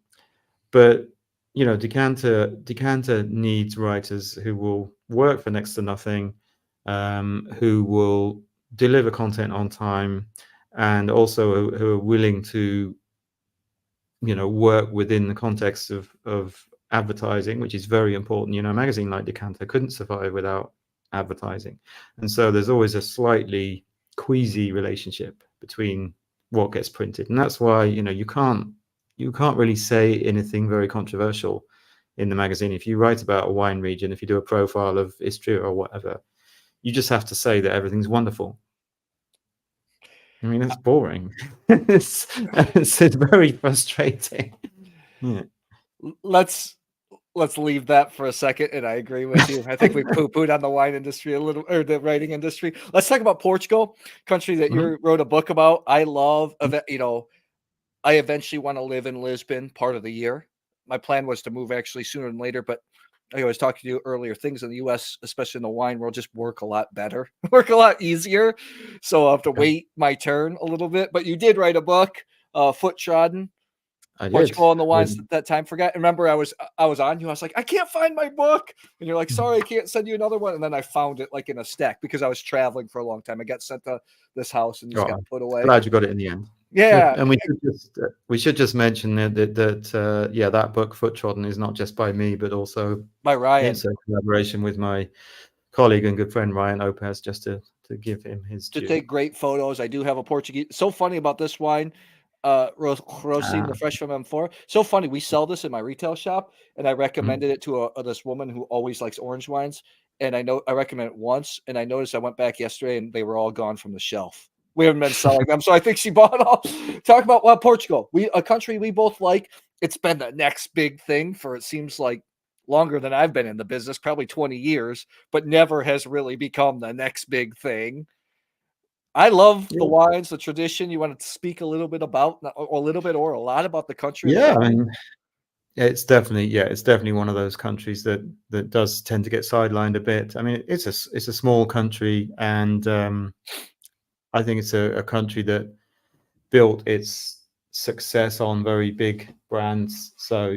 [SPEAKER 2] But Decanter needs writers who will work for next to nothing, who will deliver content on time, and also who are willing to work within the context of advertising, which is very important. A magazine like Decanter couldn't survive without advertising, and so there's always a slightly queasy relationship between what gets printed, and that's why you can't really say anything very controversial in the magazine. If you write about a wine region, if you do a profile of Istria or whatever, you just have to say that everything's wonderful. I mean, it's boring. it's very frustrating. Yeah.
[SPEAKER 1] Let's leave that for a second, and I agree with you. I think we poo-pooed on the wine industry a little, or the writing industry. Let's talk about Portugal, country that
[SPEAKER 2] Mhm.
[SPEAKER 1] you wrote a book about. I love, I eventually want to live in Lisbon part of the year. My plan was to move actually sooner than later, but I was talking to you earlier. Things in the US, especially in the wine world, just work a lot better, work a lot easier. So I have to
[SPEAKER 2] Yeah,
[SPEAKER 1] wait my turn a little bit. But you did write a book, Foot Trodden,
[SPEAKER 2] I did.
[SPEAKER 1] Portugal and the wines
[SPEAKER 2] With,
[SPEAKER 1] that time forgot. Remember, I was on you. I was like, I can't find my book, and you're like, sorry, I can't send you another one. And then I found it like in a stack because I was traveling for a long time. I got sent to this house and just got
[SPEAKER 2] oh,
[SPEAKER 1] put away.
[SPEAKER 2] glad you got it in the end.
[SPEAKER 1] Yeah,
[SPEAKER 2] And we should just mention that yeah, that book Foot Trodden is not just by me, but also
[SPEAKER 1] by Ryan.
[SPEAKER 2] it's a collaboration with my colleague and good friend Ryan Opez, just to give him his
[SPEAKER 1] To
[SPEAKER 2] due.
[SPEAKER 1] take great photos. I do have a Portuguese. So funny about this wine, Rocim, the
[SPEAKER 2] Ah,
[SPEAKER 1] fresh from Amphora. So funny. We sell this in my retail shop, and I
[SPEAKER 2] mhm.
[SPEAKER 1] recommended it to this woman who always likes orange wines. And I know I recommended it once, and I noticed I went back yesterday, and they were all gone from the shelf. We haven't been selling them, so I think she bought all. Talk about Portugal. A country we both like. It's been the next big thing for it seems like longer than I've been in the business, probably 20 years, but never has really become the next big thing. I love the
[SPEAKER 2] Yeah,
[SPEAKER 1] wines, the tradition. You wanted to speak a little bit about, or a little bit, or a lot about the country and the
[SPEAKER 2] yeah. I
[SPEAKER 1] wine?
[SPEAKER 2] mean, it's definitely one of those countries that does tend to get sidelined a bit. I mean, it's a small country, and I think it's a country that built its success on very big brands. So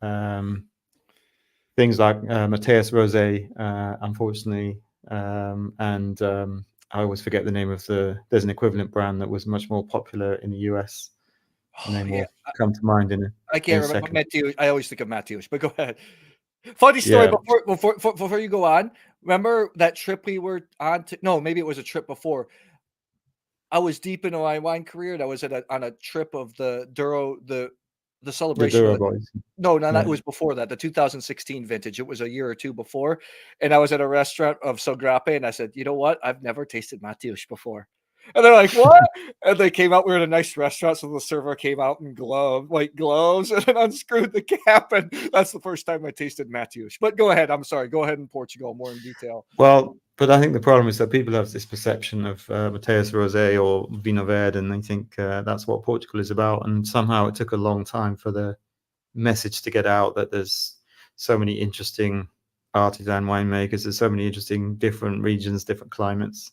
[SPEAKER 2] um, things like Mateus Rosé, unfortunately, and I always forget the name of There's an equivalent brand that was much more popular in the US. The
[SPEAKER 1] Oh,
[SPEAKER 2] name
[SPEAKER 1] yeah.
[SPEAKER 2] will come to mind
[SPEAKER 1] I
[SPEAKER 2] in
[SPEAKER 1] can't
[SPEAKER 2] a
[SPEAKER 1] remember
[SPEAKER 2] second.
[SPEAKER 1] Matthew. I always think of Matthews, but go ahead. Funny story
[SPEAKER 2] Yeah,
[SPEAKER 1] before you go on. Remember that trip we were on to? No, maybe it was a trip before. I was deep into my wine career, and I was on a trip of the the
[SPEAKER 2] the
[SPEAKER 1] celebration of
[SPEAKER 2] Dura
[SPEAKER 1] the
[SPEAKER 2] Boys.
[SPEAKER 1] no, no, it
[SPEAKER 2] Yeah.
[SPEAKER 1] was before that, the 2016 vintage. It was a year or 2 before, and I was at a restaurant of Sogrape, and I said, "You know what? I've never tasted Matiush before." And they're like, "What?" And they came out. We were at a nice restaurant, so the server came out in white gloves, and then unscrewed the cap, and that's the first time I tasted Matiush. But go ahead. I'm sorry. Go ahead in Portugal, more in detail.
[SPEAKER 2] Well, but I think the problem is that people have this perception of Mateus Rosé or Vinho Verde, and they think that's what Portugal is about. And somehow it took a long time for the message to get out that there's so many interesting artisan winemakers, there's so many interesting different regions, different climates.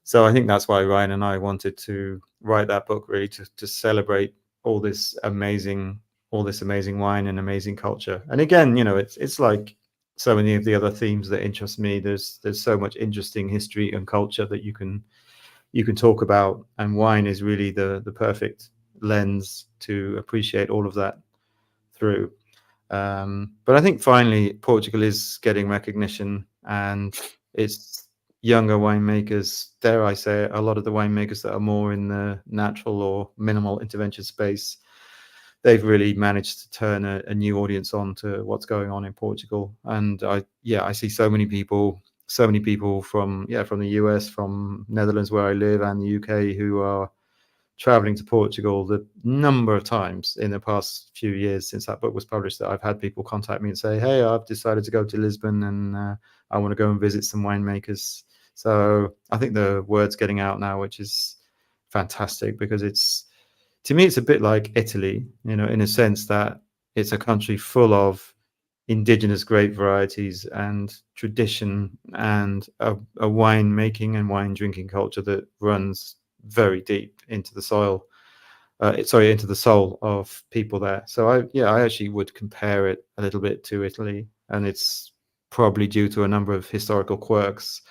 [SPEAKER 2] So I think that's why Ryan and I wanted to write that book, really to celebrate all this amazing wine and amazing culture. And again, it's like so many of the other themes that interest me. There's so much interesting history and culture that you can talk about, and wine is really the perfect lens to appreciate all of that through. But I think finally Portugal is getting recognition, and it's younger winemakers, dare I say it, a lot of the winemakers that are more in the natural or minimal intervention space, they've really managed to turn a new audience on to what's going on in Portugal. And I see so many people from the US, from Netherlands where I live, and the UK who are traveling to Portugal the number of times in the past few years since that book was published that I've had people contact me and say, "Hey, I've decided to go to Lisbon and I want to go and visit some winemakers." So I think the word's getting out now, which is fantastic because to me, it's a bit like Italy, in a sense that it's a country full of indigenous grape varieties and tradition and a wine making and wine drinking culture that runs very deep into the soil into the soul of people there. So I actually would compare it a little bit to Italy, and it's probably due to a number of historical quirks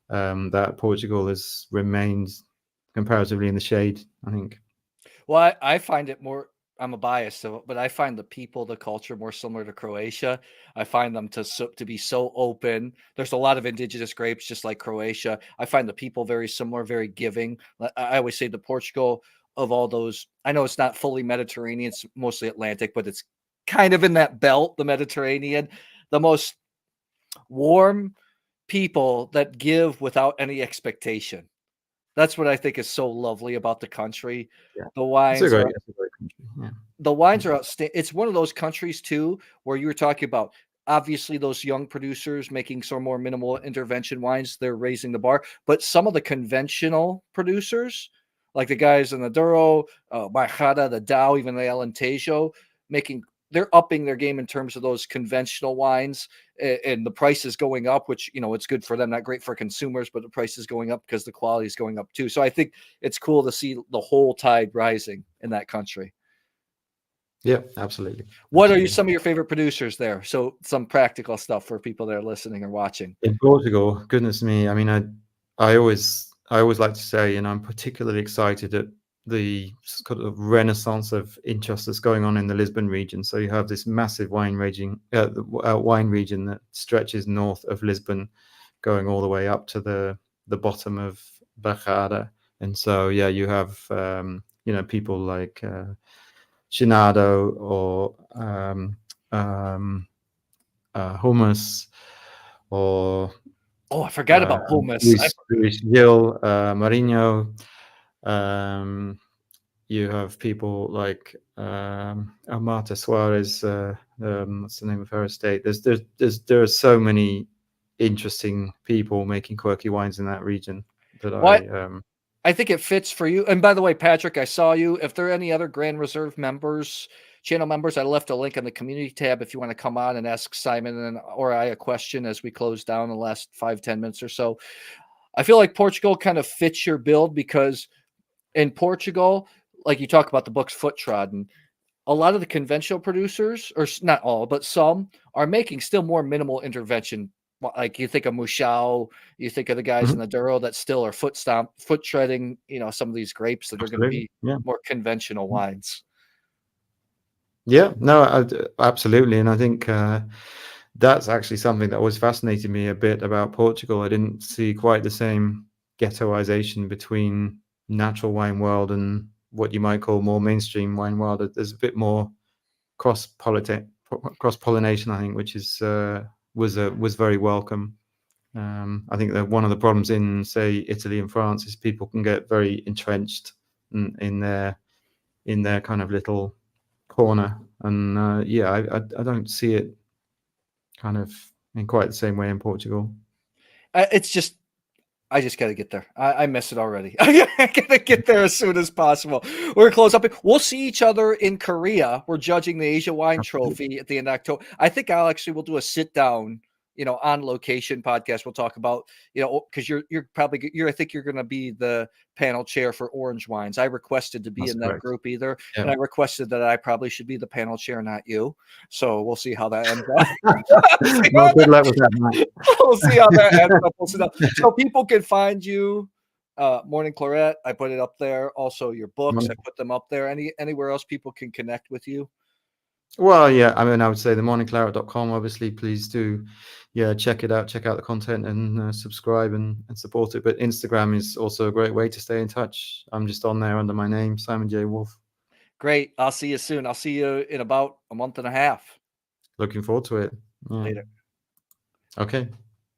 [SPEAKER 2] that Portugal has remained comparatively in the shade, I think.
[SPEAKER 1] Well, I find it more. I'm a bias, so but I find the people, the culture more similar to Croatia. I find them to be so open. There's a lot of indigenous grapes, just like Croatia. I find the people very similar, very giving. I always say the Portugal of all those. I know it's not fully Mediterranean; it's mostly Atlantic, but it's kind of in that belt, the Mediterranean. The most warm people that give without any expectation. That's what I think is so lovely about the country.
[SPEAKER 2] Yeah.
[SPEAKER 1] The wines are
[SPEAKER 2] It's a great country. Yeah.
[SPEAKER 1] the wines are outstanding. It's one of those countries too where you were talking about obviously those young producers making some more minimal intervention wines, they're raising the bar. But some of the conventional producers, like the guys in the Douro, Bajada, the Dow, even the Alentejo, making they're upping their game in terms of those conventional wines, and the price is going up, which it's good for them, not great for consumers, but the price is going up because the quality is going up too. So I think it's cool to see the whole tide rising in that country.
[SPEAKER 2] Yeah, absolutely.
[SPEAKER 1] What are
[SPEAKER 2] Absolutely.
[SPEAKER 1] some of your favorite producers there? So some practical stuff for people that are listening or watching.
[SPEAKER 2] In Portugal, goodness me, I mean, I always like to say, I'm particularly excited at the sort of renaissance of interest that's going on in the Lisbon region. So you have this massive wine region that stretches north of Lisbon, going all the way up to the bottom of Bajada. And so, yeah, you have people like Chinado or Hummus, or
[SPEAKER 1] I forgot about hummus.
[SPEAKER 2] Luis Gil, Marinho. You have people like Marta Suarez. What's the name of her estate? There are so many interesting people making quirky wines in that region that
[SPEAKER 1] I think it fits for you. And by the way, Patrick, I saw you. If there are any other Grand Reserve members, channel members, I left a link on the community tab if you want to come on and ask Simon or I a question as we close down the last 5-10 minutes or so. I feel like Portugal kind of fits your build because in Portugal, like you talk about the books Foot Trodden, a lot of the conventional producers, or not all, but some, are making still more minimal intervention. Like you think of Mushao, you think of the guys in the Douro that still are foot treading, some of these grapes that are going to be more conventional wines.
[SPEAKER 2] Yeah, no, absolutely. And I think that's actually something that always fascinated me a bit about Portugal. I didn't see quite the same ghettoization between natural wine world and what you might call more mainstream wine world. There's a bit more cross-pollination, I think, which is was very welcome. I think that one of the problems in, say, Italy and France is people can get very entrenched in their kind of little corner, and I don't see it kind of in quite the same way in Portugal.
[SPEAKER 1] I just got to get there. I miss it already. I got to get there as soon as possible. We're close up. We'll see each other in Korea. We're judging the Asia Wine Trophy at the end of October. I think we'll do a sit down, on location podcast. We'll talk about, because I think you're going to be the panel chair for orange wines. I requested to be in that group either. Yeah. And I requested that I probably should be the panel chair, not you. So we'll see how that ends up.
[SPEAKER 2] Well, good luck with that, Mike.
[SPEAKER 1] We'll see how that ends up. We'll see that. So people can find you, Morning Claret. I put it up there. Also your books, I put them up there. Anywhere else people can connect with you?
[SPEAKER 2] Well, yeah, I mean, I would say themorningclaret.com. Obviously, please do, check it out, check out the content, and subscribe and support it. But Instagram is also a great way to stay in touch. I'm just on there under my name, Simon J. Woolf.
[SPEAKER 1] Great. I'll see you soon. I'll see you in about a month and a half.
[SPEAKER 2] Looking forward to it.
[SPEAKER 1] Later.
[SPEAKER 2] Okay.